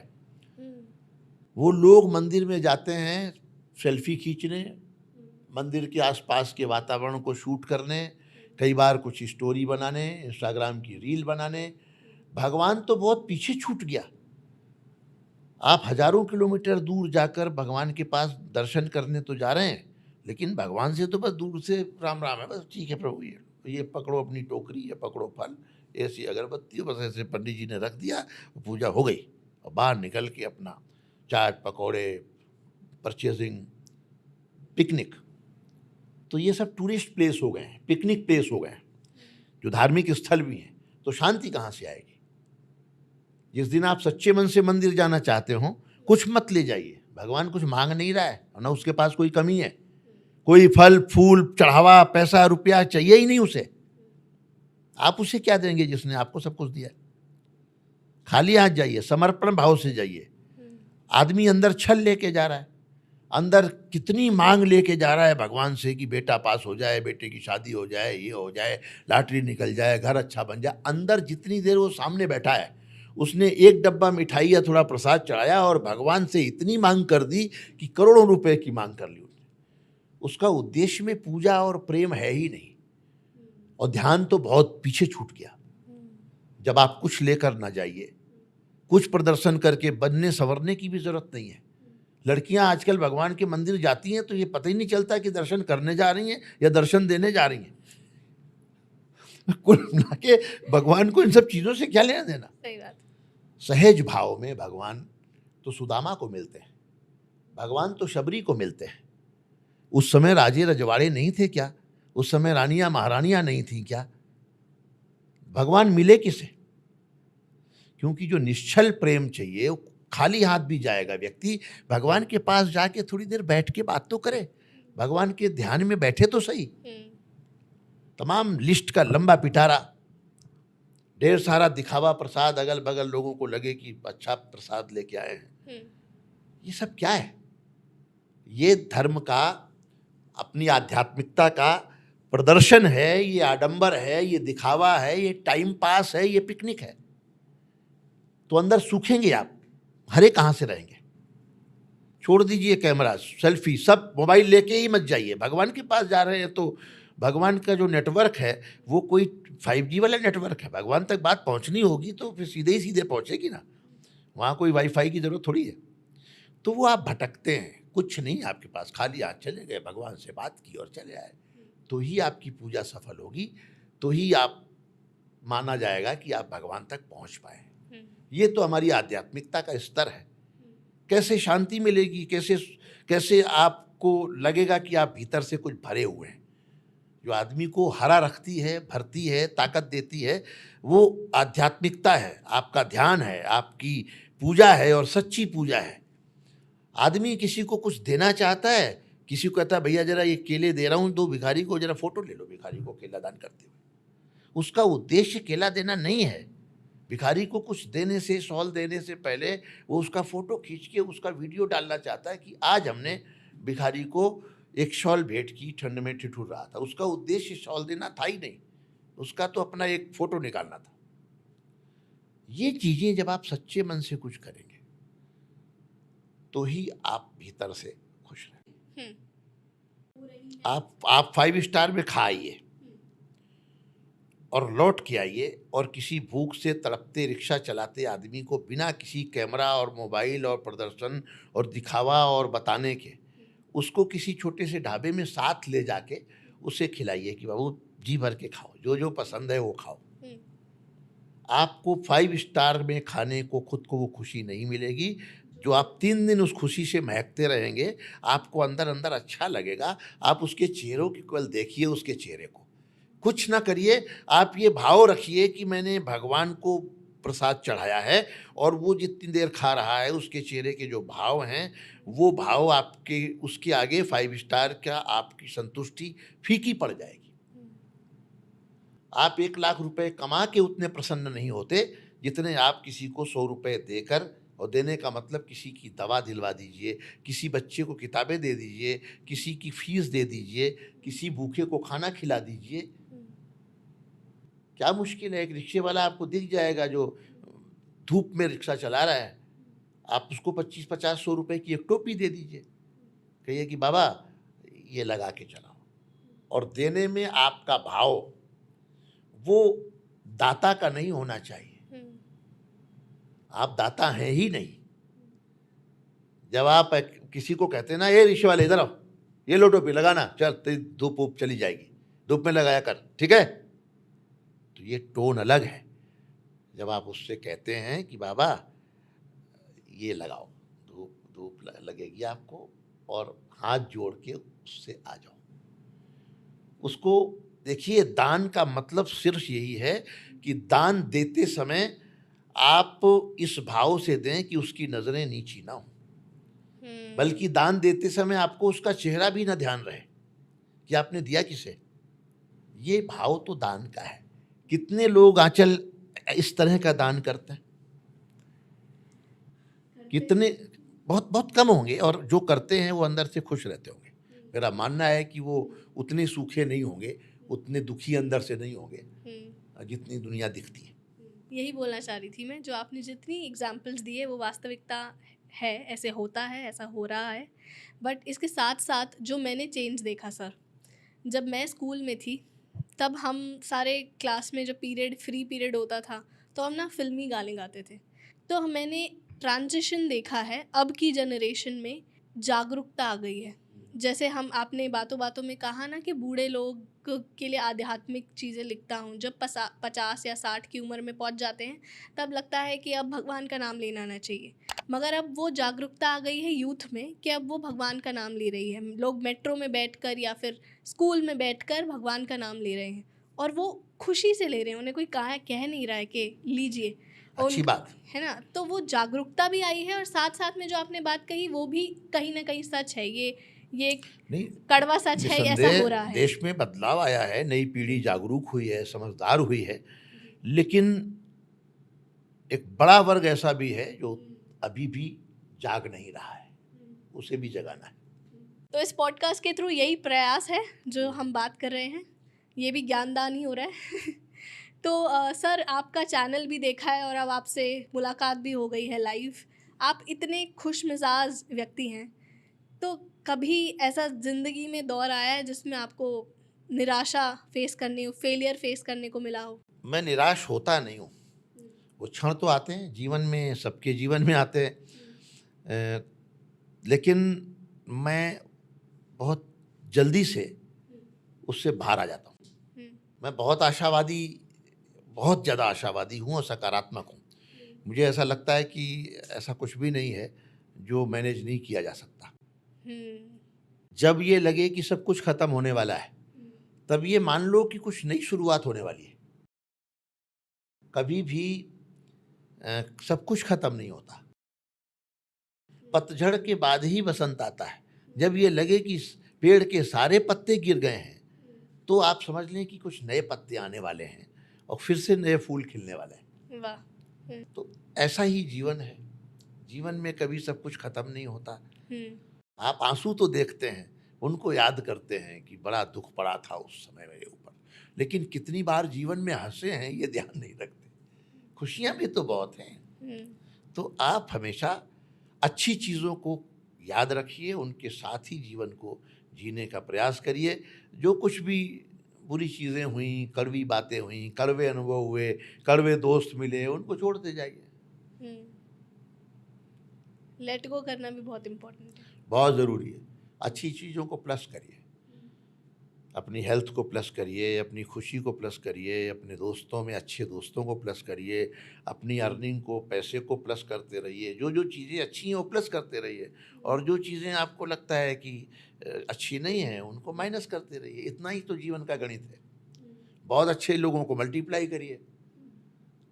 वो लोग मंदिर में जाते हैं सेल्फी खींचने, मंदिर के आसपास के वातावरण को शूट करने, कई बार कुछ स्टोरी बनाने, इंस्टाग्राम की रील बनाने। भगवान तो बहुत पीछे छूट गया। आप हजारों किलोमीटर दूर जाकर भगवान के पास दर्शन करने तो जा रहे हैं, लेकिन भगवान से तो बस दूर से राम राम है, बस ठीक है प्रभु, ये पकड़ो अपनी टोकरी, ये पकड़ो फल, ऐसी अगरबत्ती, बस ऐसे पंडित जी ने रख दिया, पूजा हो गई। और बाहर निकल के अपना चाट पकौड़े, परचेजिंग, पिकनिक। तो ये सब टूरिस्ट प्लेस हो गए हैं, पिकनिक प्लेस हो गए हैं, जो धार्मिक स्थल भी हैं। तो शांति कहाँ से आएगी? जिस दिन आप सच्चे मन से मंदिर जाना चाहते हो, कुछ मत ले जाइए। भगवान कुछ मांग नहीं रहा है, ना उसके पास कोई कमी है। कोई फल फूल चढ़ावा, पैसा रुपया चाहिए ही नहीं उसे। आप उसे क्या देंगे जिसने आपको सब कुछ दिया? खाली हाथ जाइए, समर्पण भाव से जाइए। आदमी अंदर छल लेके जा रहा है, अंदर कितनी मांग लेके जा रहा है भगवान से कि बेटा पास हो जाए, बेटे की शादी हो जाए, ये हो जाए, लॉटरी निकल जाए, घर अच्छा बन जाए। अंदर जितनी देर वो सामने बैठा है, उसने एक डब्बा मिठाई या थोड़ा प्रसाद चढ़ाया और भगवान से इतनी मांग कर दी कि करोड़ों रुपए की मांग कर ली उसने। उसका उद्देश्य में पूजा और प्रेम है ही नहीं, और ध्यान तो बहुत पीछे छूट गया। जब आप कुछ लेकर ना जाइए, कुछ प्रदर्शन करके बनने संवरने की भी जरूरत नहीं है। लड़कियां आजकल भगवान के मंदिर जाती हैं तो ये पता ही नहीं चलता कि दर्शन करने जा रही हैं या दर्शन देने जा रही हैं। कुल मिला के भगवान को इन सब चीजों से क्या लेना देना? सही बात। सहज भाव में भगवान तो सुदामा को मिलते हैं, भगवान तो शबरी को मिलते हैं। उस समय राजे रजवाड़े नहीं थे क्या? उस समय रानियां महारानियां नहीं थी क्या? भगवान मिले किसे? क्योंकि जो निश्चल प्रेम चाहिए, वो खाली हाथ भी जाएगा व्यक्ति, भगवान के पास जाके थोड़ी देर बैठ के बात तो करे, भगवान के ध्यान में बैठे तो सही। तमाम लिस्ट का लंबा पिटारा, ढेर सारा दिखावा प्रसाद, अगल बगल लोगों को लगे कि अच्छा प्रसाद लेके आए हैं। ये सब क्या है? ये धर्म का, अपनी आध्यात्मिकता का प्रदर्शन है, ये आडंबर है, ये दिखावा है, ये टाइम पास है, ये पिकनिक है। तो अंदर सूखेंगे आप, हरे कहाँ से रहेंगे? छोड़ दीजिए कैमरा, सेल्फी, सब मोबाइल लेके ही मत जाइए। भगवान के पास जा रहे हैं तो भगवान का जो नेटवर्क है वो कोई 5G वाला नेटवर्क है। भगवान तक बात पहुंचनी होगी तो फिर सीधे ही सीधे पहुंचेगी ना, वहाँ कोई वाईफाई की जरूरत थोड़ी है। तो वो आप भटकते हैं, कुछ नहीं आपके पास, खाली हाथ चले गए, भगवान से बात की और चले आए, तो ही आपकी पूजा सफल होगी, तो ही आप माना जाएगा कि आप भगवान तक पहुंच पाए। ये तो हमारी आध्यात्मिकता का स्तर है। कैसे शांति मिलेगी, कैसे आपको लगेगा कि आप भीतर से कुछ भरे हुए हैं। जो आदमी को हरा रखती है, भरती है, ताकत देती है, वो आध्यात्मिकता है, आपका ध्यान है, आपकी पूजा है, और सच्ची पूजा है। आदमी किसी को कुछ देना चाहता है, किसी को कहता है भैया जरा ये केले दे रहा हूँ, दो भिखारी को जरा फोटो ले लो, भिखारी को केला दान करते हुए। उसका उद्देश्य केला देना नहीं है। भिखारी को कुछ देने से, शॉल देने से पहले वो उसका फोटो खींच के उसका वीडियो डालना चाहता है कि आज हमने भिखारी को एक शॉल भेंट की, ठंड में ठिठुर रहा था। उसका उद्देश्य शॉल देना था ही नहीं, उसका तो अपना एक फोटो निकालना था। ये चीजें जब आप सच्चे मन से कुछ करेंगे तो ही आप भीतर से खुश रहेंगे। आप 5 स्टार में खा आइए और लौट के आइए और किसी भूख से तड़पते रिक्शा चलाते आदमी को बिना किसी कैमरा और मोबाइल और प्रदर्शन और दिखावा और बताने के उसको किसी छोटे से ढाबे में साथ ले जाके उसे खिलाइए कि बाबू जी भर के खाओ, जो जो पसंद है वो खाओ। आपको 5 स्टार में खाने को खुद को वो खुशी नहीं मिलेगी जो आप 3 दिन उस खुशी से महकते रहेंगे। आपको अंदर अंदर अच्छा लगेगा। आप उसके चेहरों की केवल देखिए, उसके चेहरे को, कुछ ना करिए। आप ये भाव रखिए कि मैंने भगवान को प्रसाद चढ़ाया है और वो जितनी देर खा रहा है उसके चेहरे के जो भाव हैं वो भाव आपके उसके आगे 5 स्टार का आपकी संतुष्टि फीकी पड़ जाएगी। आप 1 लाख रुपए कमा के उतने प्रसन्न नहीं होते जितने आप किसी को 100 रुपए देकर, और देने का मतलब किसी की दवा दिलवा दीजिए, किसी बच्चे को किताबें दे दीजिए, किसी की फीस दे दीजिए, किसी भूखे को खाना खिला दीजिए। क्या मुश्किल है? एक रिक्शे वाला आपको दिख जाएगा जो धूप में रिक्शा चला रहा है, आप उसको 25-50-100 रुपए की एक टोपी दे दीजिए, कहिए कि बाबा ये लगा के चलाओ। और देने में आपका भाव वो दाता का नहीं होना चाहिए। आप दाता हैं ही नहीं। जब आप किसी को कहते हैं ना, ये रिक्शे वाले इधर आओ, ये लो टोपी लगाना, चल तेरी धूप ऊप चली जाएगी, धूप में लगाया कर, ठीक है, तो ये टोन अलग है। जब आप उससे कहते हैं कि बाबा ये लगाओ, धूप धूप लगेगी आपको, और हाथ जोड़ के उससे आ जाओ। उसको देखिए, दान का मतलब सिर्फ यही है कि दान देते समय आप इस भाव से दें कि उसकी नजरें नीची ना हो, बल्कि दान देते समय आपको उसका चेहरा भी ना ध्यान रहे कि आपने दिया किसे। ये भाव तो दान का है। कितने लोग आंचल इस तरह का दान करते हैं? कितने? बहुत बहुत कम होंगे, और जो करते हैं वो अंदर से खुश रहते होंगे। मेरा मानना है कि वो उतने सूखे नहीं होंगे, उतने दुखी अंदर से नहीं होंगे जितनी दुनिया दिखती है। यही बोलना चाह रही थी मैं, जो आपने जितनी एग्जाम्पल्स दिए वो वास्तविकता है, ऐसे होता है, ऐसा हो रहा है। बट इसके साथ साथ जो मैंने चेंज देखा सर, जब मैं स्कूल में थी तब हम सारे क्लास में जब फ्री पीरियड होता था तो हम ना फिल्मी गाने गाते थे। तो मैंने ट्रांजिशन देखा है, अब की जनरेशन में जागरूकता आ गई है। जैसे हम आपने बातों बातों में कहा ना कि बूढ़े लोग के लिए आध्यात्मिक चीज़ें लिखता हूँ, जब 50 या 60 की उम्र में पहुँच जाते हैं तब लगता है कि अब भगवान का नाम लेना ना चाहिए। मगर अब वो जागरूकता आ गई है यूथ में कि अब वो भगवान का नाम ले रही है। लोग मेट्रो में बैठकर या फिर स्कूल में बैठकर भगवान का नाम ले रहे हैं, और वो खुशी से ले रहे हैं, उन्हें कोई कह नहीं रहा है कि लीजिए। अच्छी बात है ना, तो वो जागरूकता भी आई है, और साथ साथ में जो आपने बात कही वो भी कहीं ना कहीं सच है। ये नहीं, कड़वा सच है, ऐसा हो रहा है। देश में बदलाव आया है, नई पीढ़ी जागरूक हुई है, समझदार हुई है, लेकिन एक बड़ा वर्ग ऐसा भी है जो अभी भी जाग नहीं रहा है, उसे भी जगाना है। तो इस पॉडकास्ट के थ्रू यही प्रयास है जो हम बात कर रहे हैं, ये भी ज्ञानदान ही हो रहा है। तो सर, आपका चैनल भी देखा है और अब आपसे मुलाकात भी हो गई है लाइव। आप इतने खुश मिजाज व्यक्ति हैं, तो कभी ऐसा ज़िंदगी में दौर आया है जिसमें आपको निराशा फेलियर फेस करने को मिला हो? मैं निराश होता नहीं हूँ। वो क्षण तो आते हैं जीवन में, सबके जीवन में आते हैं, लेकिन मैं बहुत जल्दी से उससे बाहर आ जाता हूँ। मैं बहुत ज़्यादा आशावादी हूँ और सकारात्मक हूँ। मुझे ऐसा लगता है कि ऐसा कुछ भी नहीं है जो मैनेज नहीं किया जा सकता। जब ये लगे कि सब कुछ खत्म होने वाला है, तब ये मान लो कि कुछ नई शुरुआत होने वाली है। कभी भी सब कुछ खत्म नहीं होता। पतझड़ के बाद ही बसंत आता है। जब ये लगे कि पेड़ के सारे पत्ते गिर गए हैं, तो आप समझ लें कि कुछ नए पत्ते आने वाले हैं और फिर से नए फूल खिलने वाले हैं। वाह। तो ऐसा ही जीवन है। जीवन में कभी सब कुछ खत्म नहीं होता। आप आंसू तो देखते हैं, उनको याद करते हैं कि बड़ा दुख पड़ा था उस समय मेरे ऊपर, लेकिन कितनी बार जीवन में हंसे हैं ये ध्यान नहीं रखते। खुशियां भी तो बहुत हैं। तो आप हमेशा अच्छी चीज़ों को याद रखिए, उनके साथ ही जीवन को जीने का प्रयास करिए। जो कुछ भी बुरी चीज़ें हुई, कड़वी बातें हुई, कड़वे अनुभव हुए, कड़वे दोस्त मिले, उनको छोड़ते जाइए। लेट गो करना भी बहुत इम्पोर्टेंट है। बहुत ज़रूरी है। अच्छी चीज़ों को प्लस करिए, अपनी हेल्थ को प्लस करिए, अपनी खुशी को प्लस करिए, अपने दोस्तों में अच्छे दोस्तों को प्लस करिए, अपनी अर्निंग को, पैसे को प्लस करते रहिए। जो जो चीज़ें अच्छी हैं वो प्लस करते रहिए, और जो चीज़ें आपको लगता है कि अच्छी नहीं हैं उनको माइनस करते रहिए। इतना ही तो जीवन का गणित है। बहुत अच्छे लोगों को मल्टीप्लाई करिए,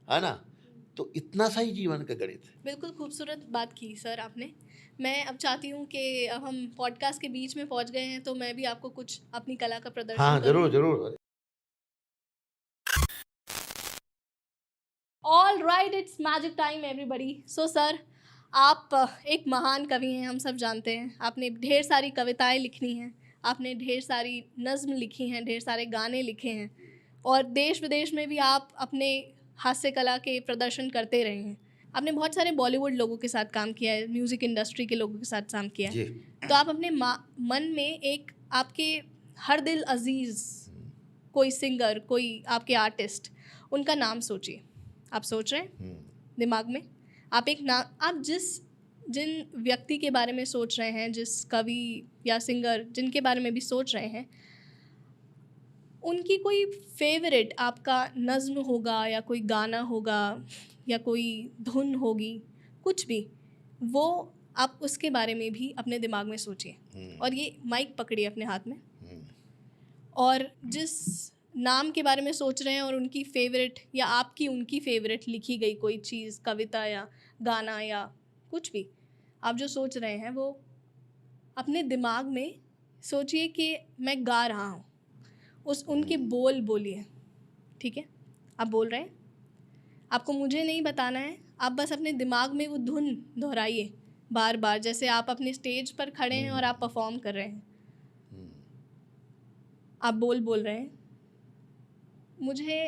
है ना? तो इतना सा ही जीवन का गणित है। बिल्कुल खूबसूरत बात की सर आपने। मैं अब चाहती हूँ कि अब हम पॉडकास्ट के बीच में पहुँच गए हैं, तो मैं भी आपको कुछ अपनी कला का प्रदर्शन हाँ, करूँ। ज़रूर ज़रूर। All right, it's magic time everybody. So sir, आप एक महान कवि हैं, हम सब जानते हैं। आपने ढेर सारी कविताएं लिखी हैं, आपने ढेर सारी नज़्म लिखी हैं, ढेर सारे गाने लिखे हैं, और देश विदेश में भी आप अपने हास्य कला के प्रदर्शन करते रहे हैं। आपने बहुत सारे बॉलीवुड लोगों के साथ काम किया है, म्यूज़िक इंडस्ट्री के लोगों के साथ काम किया है। जी। तो आप अपने मन में एक आपके हर दिल अजीज़ कोई सिंगर, कोई आपके आर्टिस्ट, उनका नाम सोचिए। आप सोच रहे हैं दिमाग में? आप एक नाम, आप जिन व्यक्ति के बारे में सोच रहे हैं, जिस कवि या सिंगर जिनके बारे में भी सोच रहे हैं, उनकी कोई फेवरेट आपका नज़्म होगा, या कोई गाना होगा, या कोई धुन होगी, कुछ भी, वो आप उसके बारे में भी अपने दिमाग में सोचिए। और ये माइक पकड़िए अपने हाथ में, और जिस नाम के बारे में सोच रहे हैं और उनकी फेवरेट या आपकी उनकी फेवरेट लिखी गई कोई चीज़, कविता या गाना या कुछ भी आप जो सोच रहे हैं, वो अपने दिमाग में सोचिए कि मैं गा रहा हूँ। उनके बोल बोलिए, ठीक है? आप बोल रहे हैं, आपको मुझे नहीं बताना है, आप बस अपने दिमाग में वो धुन दोहराइए बार बार, जैसे आप अपने स्टेज पर खड़े हैं और आप परफॉर्म कर रहे हैं। आप बोल रहे हैं। मुझे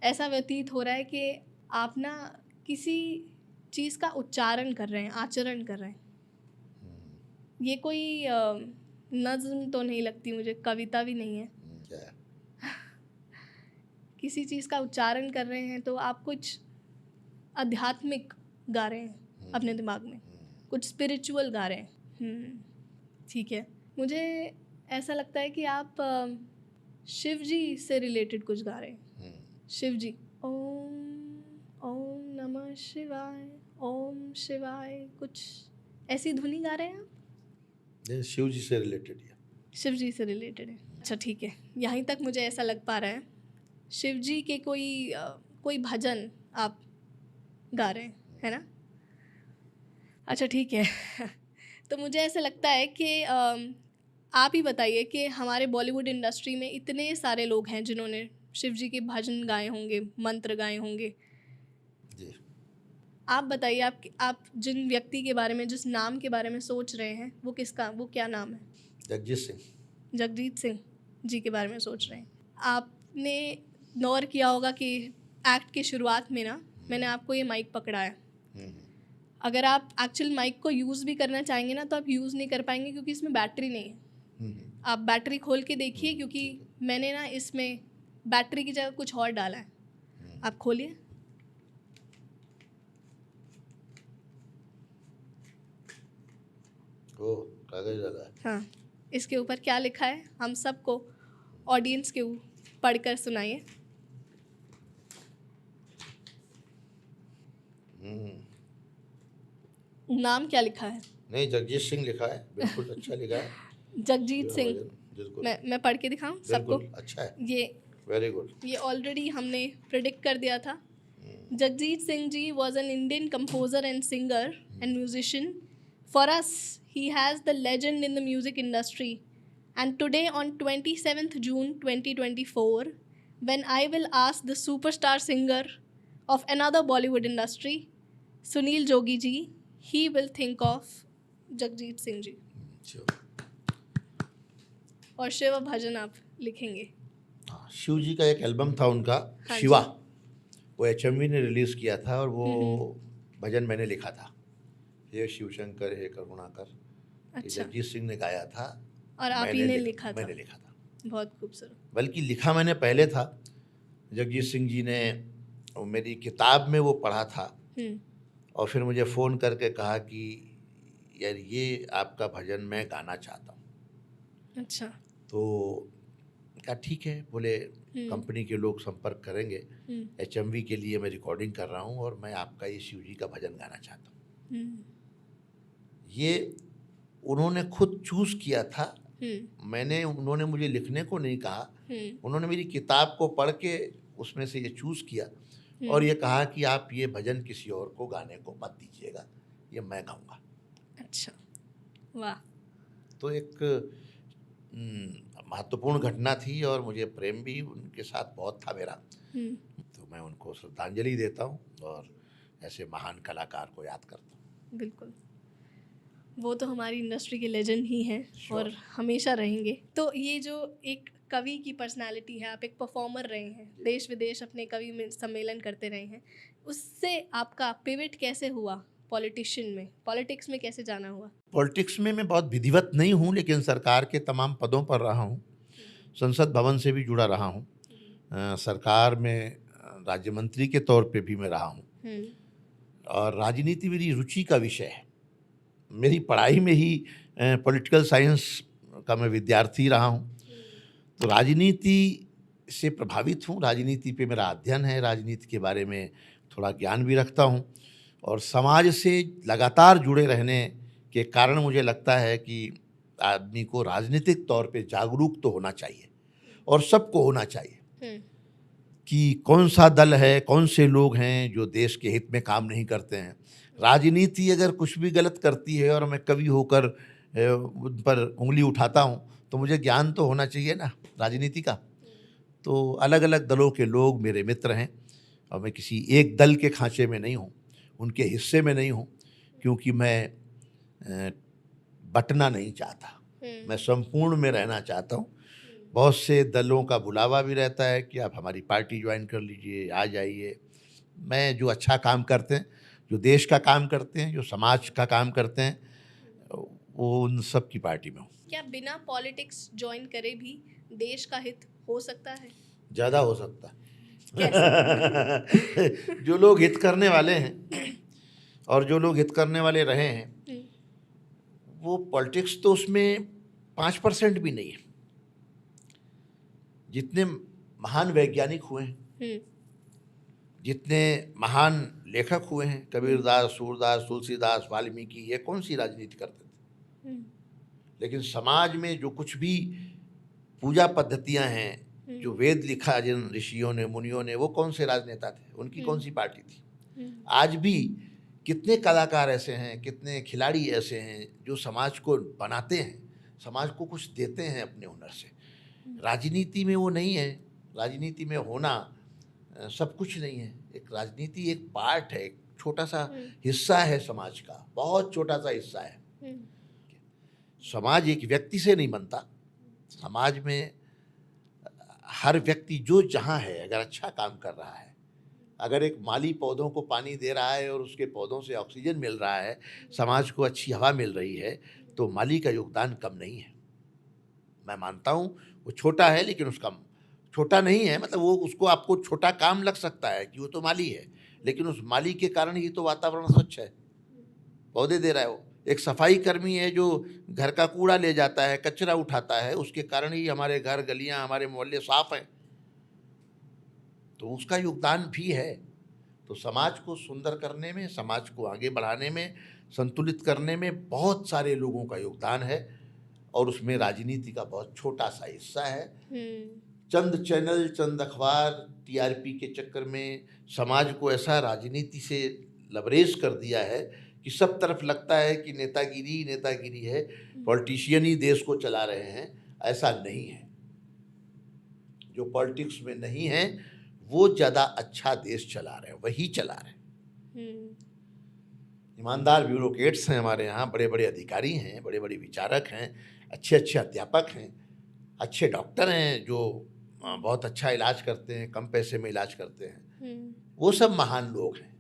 ऐसा व्यतीत हो रहा है कि आप ना किसी चीज़ का उच्चारण कर रहे हैं, आचरण कर रहे हैं। ये कोई नज़्म तो नहीं लगती मुझे, कविता भी नहीं है। किसी चीज़ का उच्चारण कर रहे हैं, तो आप कुछ आध्यात्मिक गा रहे हैं अपने दिमाग में, कुछ स्पिरिचुअल गा रहे हैं। ठीक है। मुझे ऐसा लगता है कि आप शिव जी से रिलेटेड कुछ गा रहे हैं। शिव जी, ओम ओम नमः शिवाय, ओम शिवाय, कुछ ऐसी धुनी गा रहे हैं आप? शिव जी से रिलेटेड है। शिव जी से रिलेटेड है। अच्छा, ठीक है, यहीं तक मुझे ऐसा लग पा रहा है। शिव जी के कोई भजन आप गा रहे हैं, है ना? अच्छा, ठीक है। तो मुझे ऐसा लगता है कि आप ही बताइए कि हमारे बॉलीवुड इंडस्ट्री में इतने सारे लोग हैं जिन्होंने शिव जी के भजन गाए होंगे, मंत्र गाए होंगे। जी। आप बताइए, आप जिन व्यक्ति के बारे में, जिस नाम के बारे में सोच रहे हैं, वो क्या नाम है? जगजीत सिंह। जगजीत सिंह जी के बारे में सोच रहे हैं। आपने नोट किया होगा कि एक्ट की शुरुआत में ना मैंने आपको ये माइक पकड़ाया। अगर आप एक्चुअल माइक को यूज़ भी करना चाहेंगे ना, तो आप यूज़ नहीं कर पाएंगे, क्योंकि इसमें बैटरी नहीं है। आप बैटरी खोल के देखिए, क्योंकि मैंने ना इसमें बैटरी की जगह कुछ और डाला है। आप खोलिए। कागज डाला है। हाँ, इसके ऊपर क्या लिखा है, हम सबको, ऑडियंस के पढ़कर सुनाइए। नाम क्या लिखा है? नहीं, जगजीत सिंह लिखा है, बिल्कुल अच्छा लिखा है। जगजीत सिंह। मैं पढ़ के दिखाऊं सबको? अच्छा है, ये वेरी गुड। ये ऑलरेडी हमने प्रिडिक्ट कर दिया था। Jagjit Singh ji was an Indian composer and singer and musician. For us, he has the legend in the music industry. And today on 27th June 2024, when I will ask the superstar singer of another Bollywood industry, Sunil Jogi ji, he will think of Jagjit Singh ji, और शिव भजन आप लिखेंगे। शिव जी का एक एल्बम था उनका, हाँ शिवा, वो HMV ने रिलीज़ किया था, और वो भजन मैंने लिखा था। हे शिव शंकर हे करुणाकर, अच्छा। जगजीत सिंह ने गाया था, और आप ही ने लिखा था? मैंने लिखा था। बहुत खूबसूरत। बल्कि लिखा मैंने पहले था, जगजीत सिंह जी ने मेरी किताब में वो पढ़ा था और फिर मुझे फ़ोन करके कहा कि यार ये आपका भजन मैं गाना चाहता हूँ। अच्छा। तो कहा ठीक है, बोले कंपनी के लोग संपर्क करेंगे, HMV के लिए मैं रिकॉर्डिंग कर रहा हूँ और मैं आपका ये शिव जी का भजन गाना चाहता हूँ। ये उन्होंने खुद चूज़ किया था, उन्होंने मुझे लिखने को नहीं कहा, उन्होंने मेरी किताब को पढ़ के उसमें से ये चूज़ किया और ये कहा कि आप ये भजन किसी और को गाने को मत दीजिएगा, ये मैं गाऊंगा। अच्छा, वाह। तो एक महत्वपूर्ण घटना थी और मुझे प्रेम भी उनके साथ बहुत था मेरा, तो मैं उनको श्रद्धांजलि देता हूँ और ऐसे महान कलाकार को याद करता हूँ। बिल्कुल, वो तो हमारी इंडस्ट्री के लेजेंड ही हैं और हमेशा रहेंगे। तो ये जो एक कवि की पर्सनालिटी है, आप एक परफॉर्मर रहे हैं, देश विदेश अपने कवि सम्मेलन करते रहे हैं, उससे आपका पिवट कैसे हुआ पॉलिटिशियन में, पॉलिटिक्स में कैसे जाना हुआ? पॉलिटिक्स में मैं बहुत विधिवत नहीं हूँ, लेकिन सरकार के तमाम पदों पर रहा हूँ, संसद भवन से भी जुड़ा रहा हूँ, सरकार में राज्य मंत्री के तौर पे भी मैं रहा हूँ और राजनीति मेरी रुचि का विषय है। मेरी पढ़ाई में ही पॉलिटिकल साइंस का मैं विद्यार्थी रहा हूँ, तो राजनीति से प्रभावित हूँ, राजनीति पे मेरा अध्ययन है, राजनीति के बारे में थोड़ा ज्ञान भी रखता हूँ और समाज से लगातार जुड़े रहने के कारण मुझे लगता है कि आदमी को राजनीतिक तौर पे जागरूक तो होना चाहिए और सबको होना चाहिए कि कौन सा दल है, कौन से लोग हैं जो देश के हित में काम नहीं करते हैं। राजनीति अगर कुछ भी गलत करती है और मैं कवि होकर उन पर उंगली उठाता हूँ तो मुझे ज्ञान तो होना चाहिए ना राजनीति का। तो अलग अलग दलों के लोग मेरे मित्र हैं और मैं किसी एक दल के खांचे में नहीं हूँ, उनके हिस्से में नहीं हूँ, क्योंकि मैं बटना नहीं चाहता, मैं संपूर्ण में रहना चाहता हूँ। बहुत से दलों का बुलावा भी रहता है कि आप हमारी पार्टी ज्वाइन कर लीजिए, आ जाइए। मैं जो अच्छा काम करते हैं, जो देश का काम करते हैं, जो समाज का काम करते हैं, वो उन सब की पार्टी में हूँ। क्या बिना पॉलिटिक्स ज्वाइन करे भी देश का हित हो सकता है? ज़्यादा हो सकता है। जो लोग हित करने वाले हैं और जो लोग हित करने वाले रहे हैं, वो पॉलिटिक्स तो उसमें 5% भी नहीं है। जितने महान वैज्ञानिक हुए हैं, जितने महान लेखक हुए हैं, कबीरदास, सूरदास, तुलसीदास, वाल्मीकि, ये कौन सी राजनीति करते थे? लेकिन समाज में जो कुछ भी पूजा पद्धतियां हैं, जो वेद लिखा जिन ऋषियों ने, मुनियों ने, वो कौन से राजनेता थे, उनकी कौन सी पार्टी थी? आज भी कितने कलाकार ऐसे हैं, कितने खिलाड़ी ऐसे हैं जो समाज को बनाते हैं, समाज को कुछ देते हैं अपने हुनर से। राजनीति में वो नहीं है। राजनीति में होना सब कुछ नहीं है। एक राजनीति एक पार्ट है, एक छोटा सा हिस्सा है समाज का, बहुत छोटा सा हिस्सा है। समाज एक व्यक्ति से नहीं बनता। समाज में हर व्यक्ति जो जहाँ है, अगर अच्छा काम कर रहा है, अगर एक माली पौधों को पानी दे रहा है और उसके पौधों से ऑक्सीजन मिल रहा है, समाज को अच्छी हवा मिल रही है, तो माली का योगदान कम नहीं है। मैं मानता हूँ वो छोटा है, लेकिन उसका छोटा नहीं है, मतलब वो उसको आपको छोटा काम लग सकता है कि वो तो माली है, लेकिन उस माली के कारण ही तो वातावरण स्वच्छ है, पौधे दे रहा है। वो एक सफाई कर्मी है जो घर का कूड़ा ले जाता है, कचरा उठाता है, उसके कारण ही हमारे घर, गलियां, हमारे मोहल्ले साफ हैं, तो उसका योगदान भी है। तो समाज को सुंदर करने में, समाज को आगे बढ़ाने में, संतुलित करने में बहुत सारे लोगों का योगदान है और उसमें राजनीति का बहुत छोटा सा हिस्सा है। चंद चैनल, चंद अखबार TRP के चक्कर में समाज को ऐसा राजनीति से लबरेज कर दिया है कि सब तरफ लगता है कि नेतागिरी नेतागिरी है, पॉलिटिशियन ही देश को चला रहे हैं। ऐसा नहीं है। जो पॉलिटिक्स में नहीं है वो ज़्यादा अच्छा देश चला रहे हैं, वही चला रहे हैं। ईमानदार ब्यूरोक्रेट्स हैं हमारे यहाँ, बड़े बड़े अधिकारी हैं, बड़े बड़े विचारक हैं, अच्छे अच्छे अध्यापक हैं, अच्छे डॉक्टर हैं जो बहुत अच्छा इलाज करते हैं, कम पैसे में इलाज करते हैं। वो सब महान लोग हैं।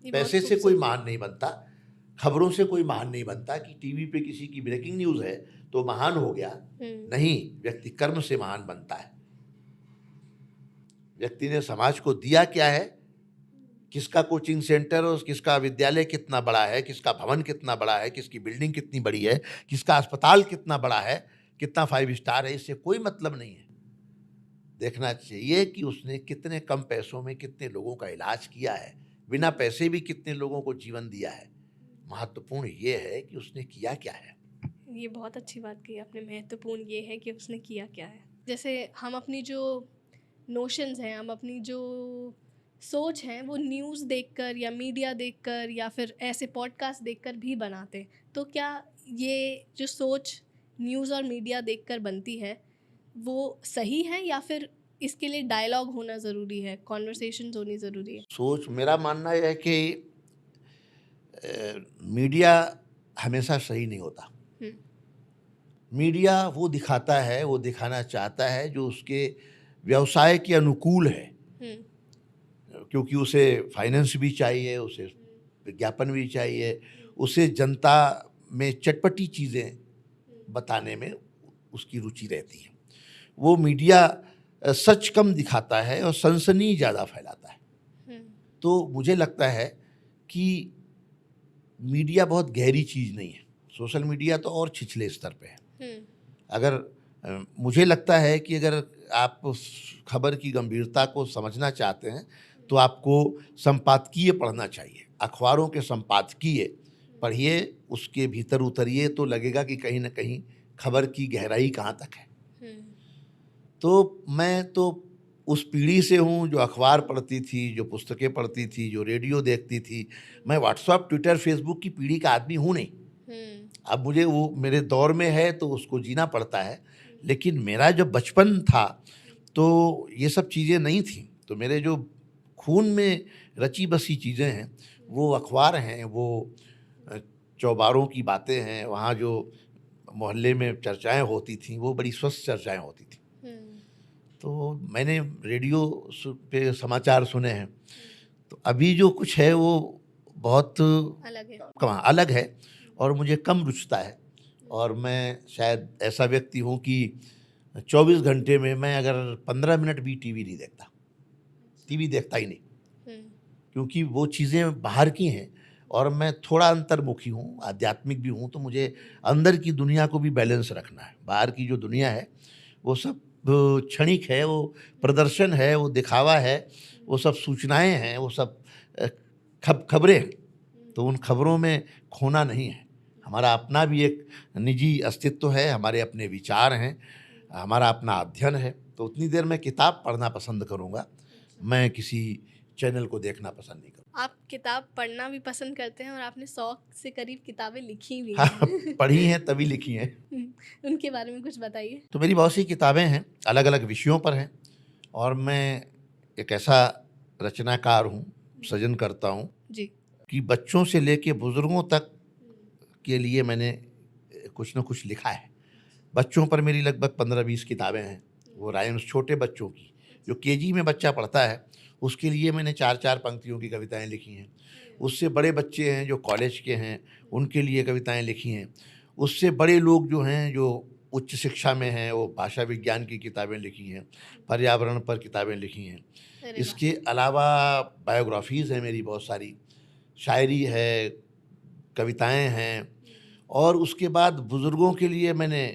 पैसे से कोई महान नहीं बनता, खबरों से कोई महान नहीं बनता कि टीवी पे किसी की ब्रेकिंग न्यूज़ है तो महान हो गया। नहीं, व्यक्ति कर्म से महान बनता है। व्यक्ति ने समाज को दिया क्या है, किसका कोचिंग सेंटर और किसका विद्यालय कितना बड़ा है, किसका भवन कितना बड़ा है, किसकी बिल्डिंग कितनी बड़ी है, किसका अस्पताल कितना बड़ा है, कितना 5 स्टार है, इससे कोई मतलब नहीं है। देखना चाहिए कि उसने कितने कम पैसों में कितने लोगों का इलाज किया है, बिना पैसे भी कितने लोगों को जीवन दिया है। महत्वपूर्ण ये है कि उसने किया क्या है। ये बहुत अच्छी बात कही आपने, महत्वपूर्ण ये है कि उसने किया क्या है। जैसे हम अपनी जो नोशंस हैं, हम अपनी जो सोच हैं, वो न्यूज़ देखकर या मीडिया देखकर या फिर ऐसे पॉडकास्ट देखकर भी बनाते हैं। तो क्या ये जो सोच न्यूज़ और मीडिया देखकर बनती है वो सही है, या फिर इसके लिए डायलॉग होना ज़रूरी है, कॉन्वर्सेशंस होनी ज़रूरी है? सोच, मेरा मानना यह है कि मीडिया हमेशा सही नहीं होता। मीडिया वो दिखाता है, वो दिखाना चाहता है जो उसके व्यवसाय के अनुकूल है, क्योंकि उसे फाइनेंस भी चाहिए, उसे विज्ञापन भी चाहिए, उसे जनता में चटपटी चीज़ें बताने में उसकी रुचि रहती है। वो मीडिया सच कम दिखाता है और सनसनी ज़्यादा फैलाता है। तो मुझे लगता है कि मीडिया बहुत गहरी चीज़ नहीं है। सोशल मीडिया तो और छिछले स्तर पे है। अगर मुझे लगता है कि अगर आप उस खबर की गंभीरता को समझना चाहते हैं तो आपको संपादकीय पढ़ना चाहिए। अखबारों के संपादकीय पढ़िए, उसके भीतर उतरिए तो लगेगा कि कहीं ना कहीं खबर की गहराई कहाँ तक है। तो मैं तो उस पीढ़ी से हूँ जो अखबार पढ़ती थी, जो पुस्तकें पढ़ती थी, जो रेडियो देखती थी। मैं व्हाट्सएप, ट्विटर, फेसबुक की पीढ़ी का आदमी हूँ नहीं। अब मुझे वो मेरे दौर में है तो उसको जीना पड़ता है, लेकिन मेरा जब बचपन था तो ये सब चीज़ें नहीं थी। तो मेरे जो खून में रची बसी चीज़ें हैं वो अखबार हैं, वो चौबारों की बातें हैं, वहाँ जो मोहल्ले में चर्चाएं होती थी वो बड़ी स्वस्थ चर्चाएं होती थी। तो मैंने रेडियो पे समाचार सुने हैं। तो अभी जो कुछ है वो बहुत अलग है और मुझे कम रुचता है। और मैं शायद ऐसा व्यक्ति हूँ कि 24 घंटे में मैं अगर 15 मिनट भी टीवी नहीं देखता, टीवी देखता ही नहीं, क्योंकि वो चीज़ें बाहर की हैं और मैं थोड़ा अंतर्मुखी हूँ, आध्यात्मिक भी हूँ। तो मुझे अंदर की दुनिया को भी बैलेंस रखना है। बाहर की जो दुनिया है वो सब क्षणिक है, वो प्रदर्शन है, वो दिखावा है, वो सब सूचनाएं हैं, वो सब खबरें हैं। तो उन खबरों में खोना नहीं है। हमारा अपना भी एक निजी अस्तित्व है, हमारे अपने विचार हैं, हमारा अपना अध्ययन है। तो उतनी देर मैं किताब पढ़ना पसंद करूँगा, मैं किसी चैनल को देखना पसंद नहीं करूँगा। आप किताब पढ़ना भी पसंद करते हैं और आपने 100 से करीब किताबें लिखी भी हाँ, हैं। पढ़ी हैं तभी लिखी हैं। उनके बारे में कुछ बताइए। तो मेरी बहुत सी किताबें हैं, अलग अलग विषयों पर हैं, और मैं एक ऐसा रचनाकार हूँ, सृजन करता हूँ जी, कि बच्चों से लेके बुजुर्गों तक के लिए मैंने कुछ न कुछ लिखा है। बच्चों पर मेरी लगभग 15-20 किताबें हैं। वो राइम्स, छोटे बच्चों की, जो केजी में बच्चा पढ़ता है उसके लिए मैंने 4-4 पंक्तियों की कविताएं लिखी हैं। उससे बड़े बच्चे हैं जो कॉलेज के हैं उनके लिए कविताएं लिखी हैं। उससे बड़े लोग जो हैं, जो उच्च शिक्षा में हैं, वो भाषा विज्ञान की किताबें लिखी हैं, पर्यावरण पर किताबें लिखी हैं। इसके अलावा बायोग्राफीज़ हैं मेरी बहुत सारी, शायरी है, कविताएं हैं। और उसके बाद बुज़ुर्गों के लिए मैंने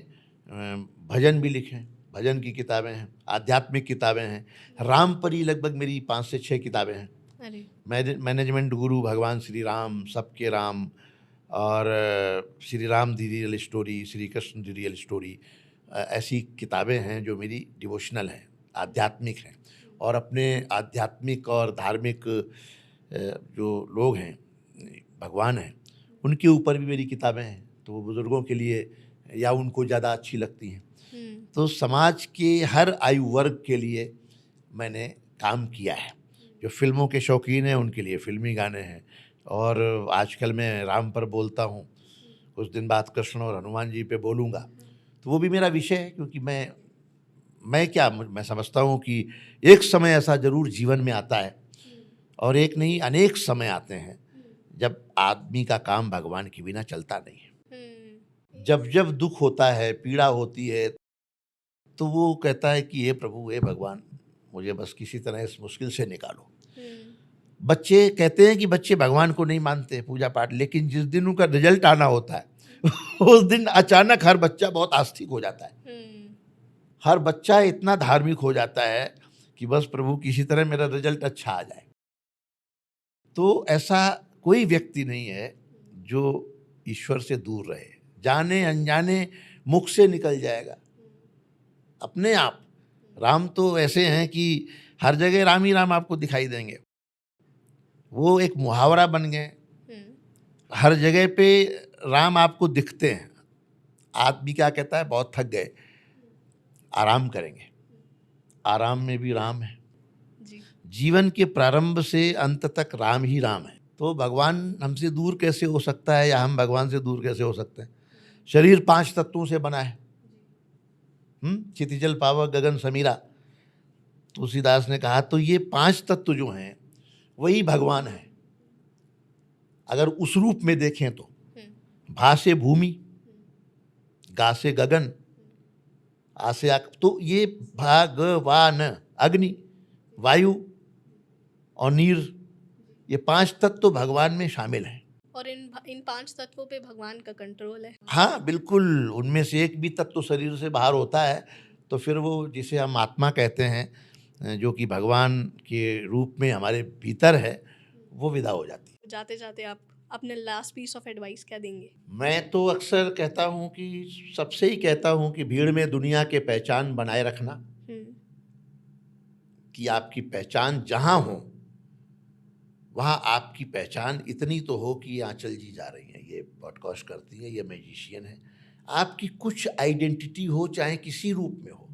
भजन भी लिखे हैं, भजन की किताबें हैं, आध्यात्मिक किताबें हैं। राम पर ही लगभग मेरी 5 से 6 किताबें हैं। मैनेजमेंट गुरु, भगवान श्री राम, सबके राम, और श्री राम दी रियल स्टोरी, श्री कृष्ण दी रियल स्टोरी, ऐसी किताबें हैं जो मेरी डिवोशनल हैं, आध्यात्मिक हैं। और अपने आध्यात्मिक और धार्मिक जो लोग हैं, भगवान हैं, उनके ऊपर भी मेरी किताबें हैं। तो वो बुज़ुर्गों के लिए या उनको ज़्यादा अच्छी लगती हैं। तो समाज के हर आयु वर्ग के लिए मैंने काम किया है। जो फिल्मों के शौकीन हैं उनके लिए फिल्मी गाने हैं, और आजकल मैं राम पर बोलता हूँ, कुछ दिन बाद कृष्ण और हनुमान जी पे बोलूँगा। तो वो भी मेरा विषय है, क्योंकि मैं समझता हूँ कि एक समय ऐसा ज़रूर जीवन में आता है, और एक नहीं अनेक समय आते हैं जब आदमी का काम भगवान के बिना चलता नहीं है। जब जब दुख होता है, पीड़ा होती है, तो वो कहता है कि हे प्रभु, हे भगवान, मुझे बस किसी तरह इस मुश्किल से निकालो। बच्चे कहते हैं कि बच्चे भगवान को नहीं मानते पूजा पाठ, लेकिन जिस दिन उनका रिजल्ट आना होता है उस दिन अचानक हर बच्चा बहुत आस्तिक हो जाता है। हर बच्चा इतना धार्मिक हो जाता है कि बस प्रभु किसी तरह मेरा रिजल्ट अच्छा आ जाए। तो ऐसा कोई व्यक्ति नहीं है जो ईश्वर से दूर रहे। जाने अनजाने मुख से निकल जाएगा अपने आप। राम तो ऐसे हैं कि हर जगह राम ही राम आपको दिखाई देंगे। वो एक मुहावरा बन गए, हर जगह पे राम आपको दिखते हैं। आदमी क्या कहता है, बहुत थक गए, आराम करेंगे। आराम में भी राम है। जीवन के प्रारंभ से अंत तक राम ही राम है। तो भगवान हमसे दूर कैसे हो सकता है, या हम भगवान से दूर कैसे हो सकते हैं? शरीर 5 तत्वों से बना है। क्षितिजल पावक गगन समीरा, तुलसीदास ने कहा। तो ये 5 तत्व जो हैं वही भगवान है। अगर उस रूप में देखें तो भा से भूमि, गा से गगन, आ से तो ये भगवान, अग्नि, वायु और नीर, ये 5 तत्व भगवान में शामिल हैं। और इन 5 तत्वों पे भगवान का कंट्रोल है। हाँ बिल्कुल, उनमें से एक भी तत्व शरीर से बाहर होता है तो फिर वो, जिसे हम आत्मा कहते हैं, जो कि भगवान के रूप में हमारे भीतर है, वो विदा हो जाती है। जाते जाते आप अपने लास्ट पीस ऑफ एडवाइस क्या देंगे? मैं तो अक्सर कहता हूँ कि सबसे ही कहता हूँ कि भीड़ में दुनिया के पहचान बनाए रखना, कि आपकी पहचान जहाँ हो वहाँ आपकी पहचान इतनी तो हो कि ये आंचल जी जा रही हैं, ये पॉडकास्ट करती हैं, ये मैजिशियन है। आपकी कुछ आइडेंटिटी हो, चाहे किसी रूप में हो।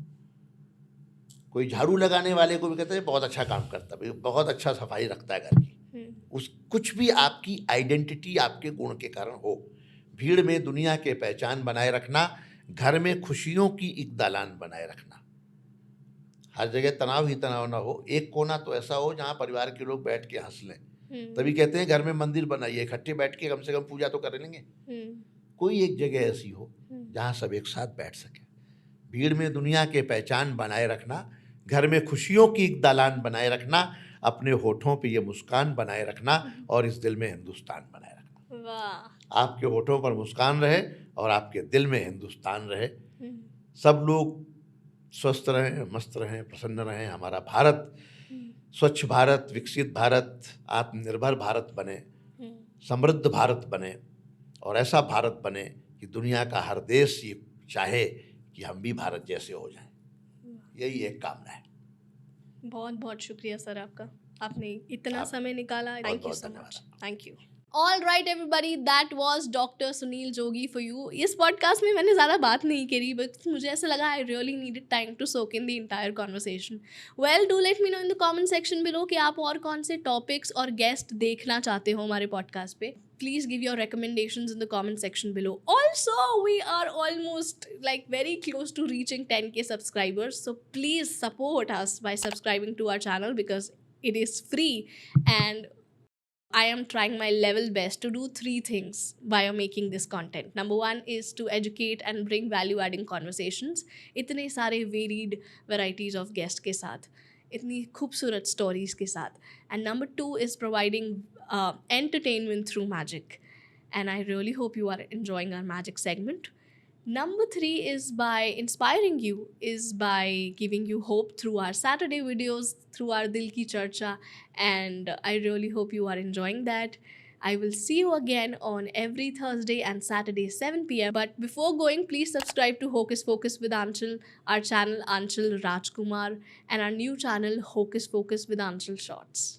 कोई झाड़ू लगाने वाले को भी कहते हैं बहुत अच्छा काम करता है, बहुत अच्छा सफाई रखता है घर की। उस कुछ भी आपकी आइडेंटिटी आपके गुण के कारण हो। भीड़ में दुनिया के पहचान बनाए रखना, घर में खुशियों की एक दालान बनाए रखना। हर जगह तनाव ही तनाव ना हो, एक कोना तो ऐसा हो जहाँ परिवार के लोग बैठ के हंस लें। तभी कहते हैं घर में मंदिर बनाइए, इकट्ठे बैठ के कम से कम पूजा तो कर लेंगे। कोई एक जगह ऐसी हो जहाँ सब एक साथ बैठ सके। भीड़ में दुनिया के पहचान बनाए रखना, घर में खुशियों की एक दालान बनाए रखना, अपने होठों पे ये मुस्कान बनाए रखना, और इस दिल में हिंदुस्तान बनाए रखना। वाह। आपके होठों पर मुस्कान रहे और आपके दिल में हिंदुस्तान रहे। सब लोग स्वस्थ रहें, मस्त रहें, प्रसन्न रहें। हमारा भारत स्वच्छ भारत, विकसित भारत, आत्मनिर्भर भारत बने, समृद्ध भारत बने, और ऐसा भारत बने कि दुनिया का हर देश ये चाहे कि हम भी भारत जैसे हो जाएं। यही एक कामना है। बहुत बहुत शुक्रिया सर आपका, आपने इतना समय निकाला। Thank you so much. Thank you. All right everybody, that was doctor Sunil Jogi for you. इस पॉडकास्ट में मैंने ज़्यादा बात नहीं करी, बट मुझे ऐसा लगा I really needed time to soak in the entire conversation. Well, do let me know in the comment section below कि आप और कौन से टॉपिक्स और गेस्ट देखना चाहते हो हमारे पॉडकास्ट पे। Please give your recommendations in the comment section below. Also, we are almost like very close to reaching 10K subscribers. So please support us by subscribing to our channel because it is free, and I am trying my level best to do 3 things by making this content. Number 1 is to educate and bring value-adding conversations. इतने सारे varied varieties of guests के साथ, इतनी खूबसूरत stories के साथ. And number 2 is providing entertainment through magic. And I really hope you are enjoying our magic segment. Number 3 is by inspiring you, is by giving you hope through our Saturday videos, through our Dil Ki Charcha, and I really hope you are enjoying that. I will see you again on every Thursday and Saturday 7 p.m. But before going, please subscribe to Hocus Pocus with Anshul, our channel Anshul Rajkumar, and our new channel Hocus Pocus with Anshul Shorts.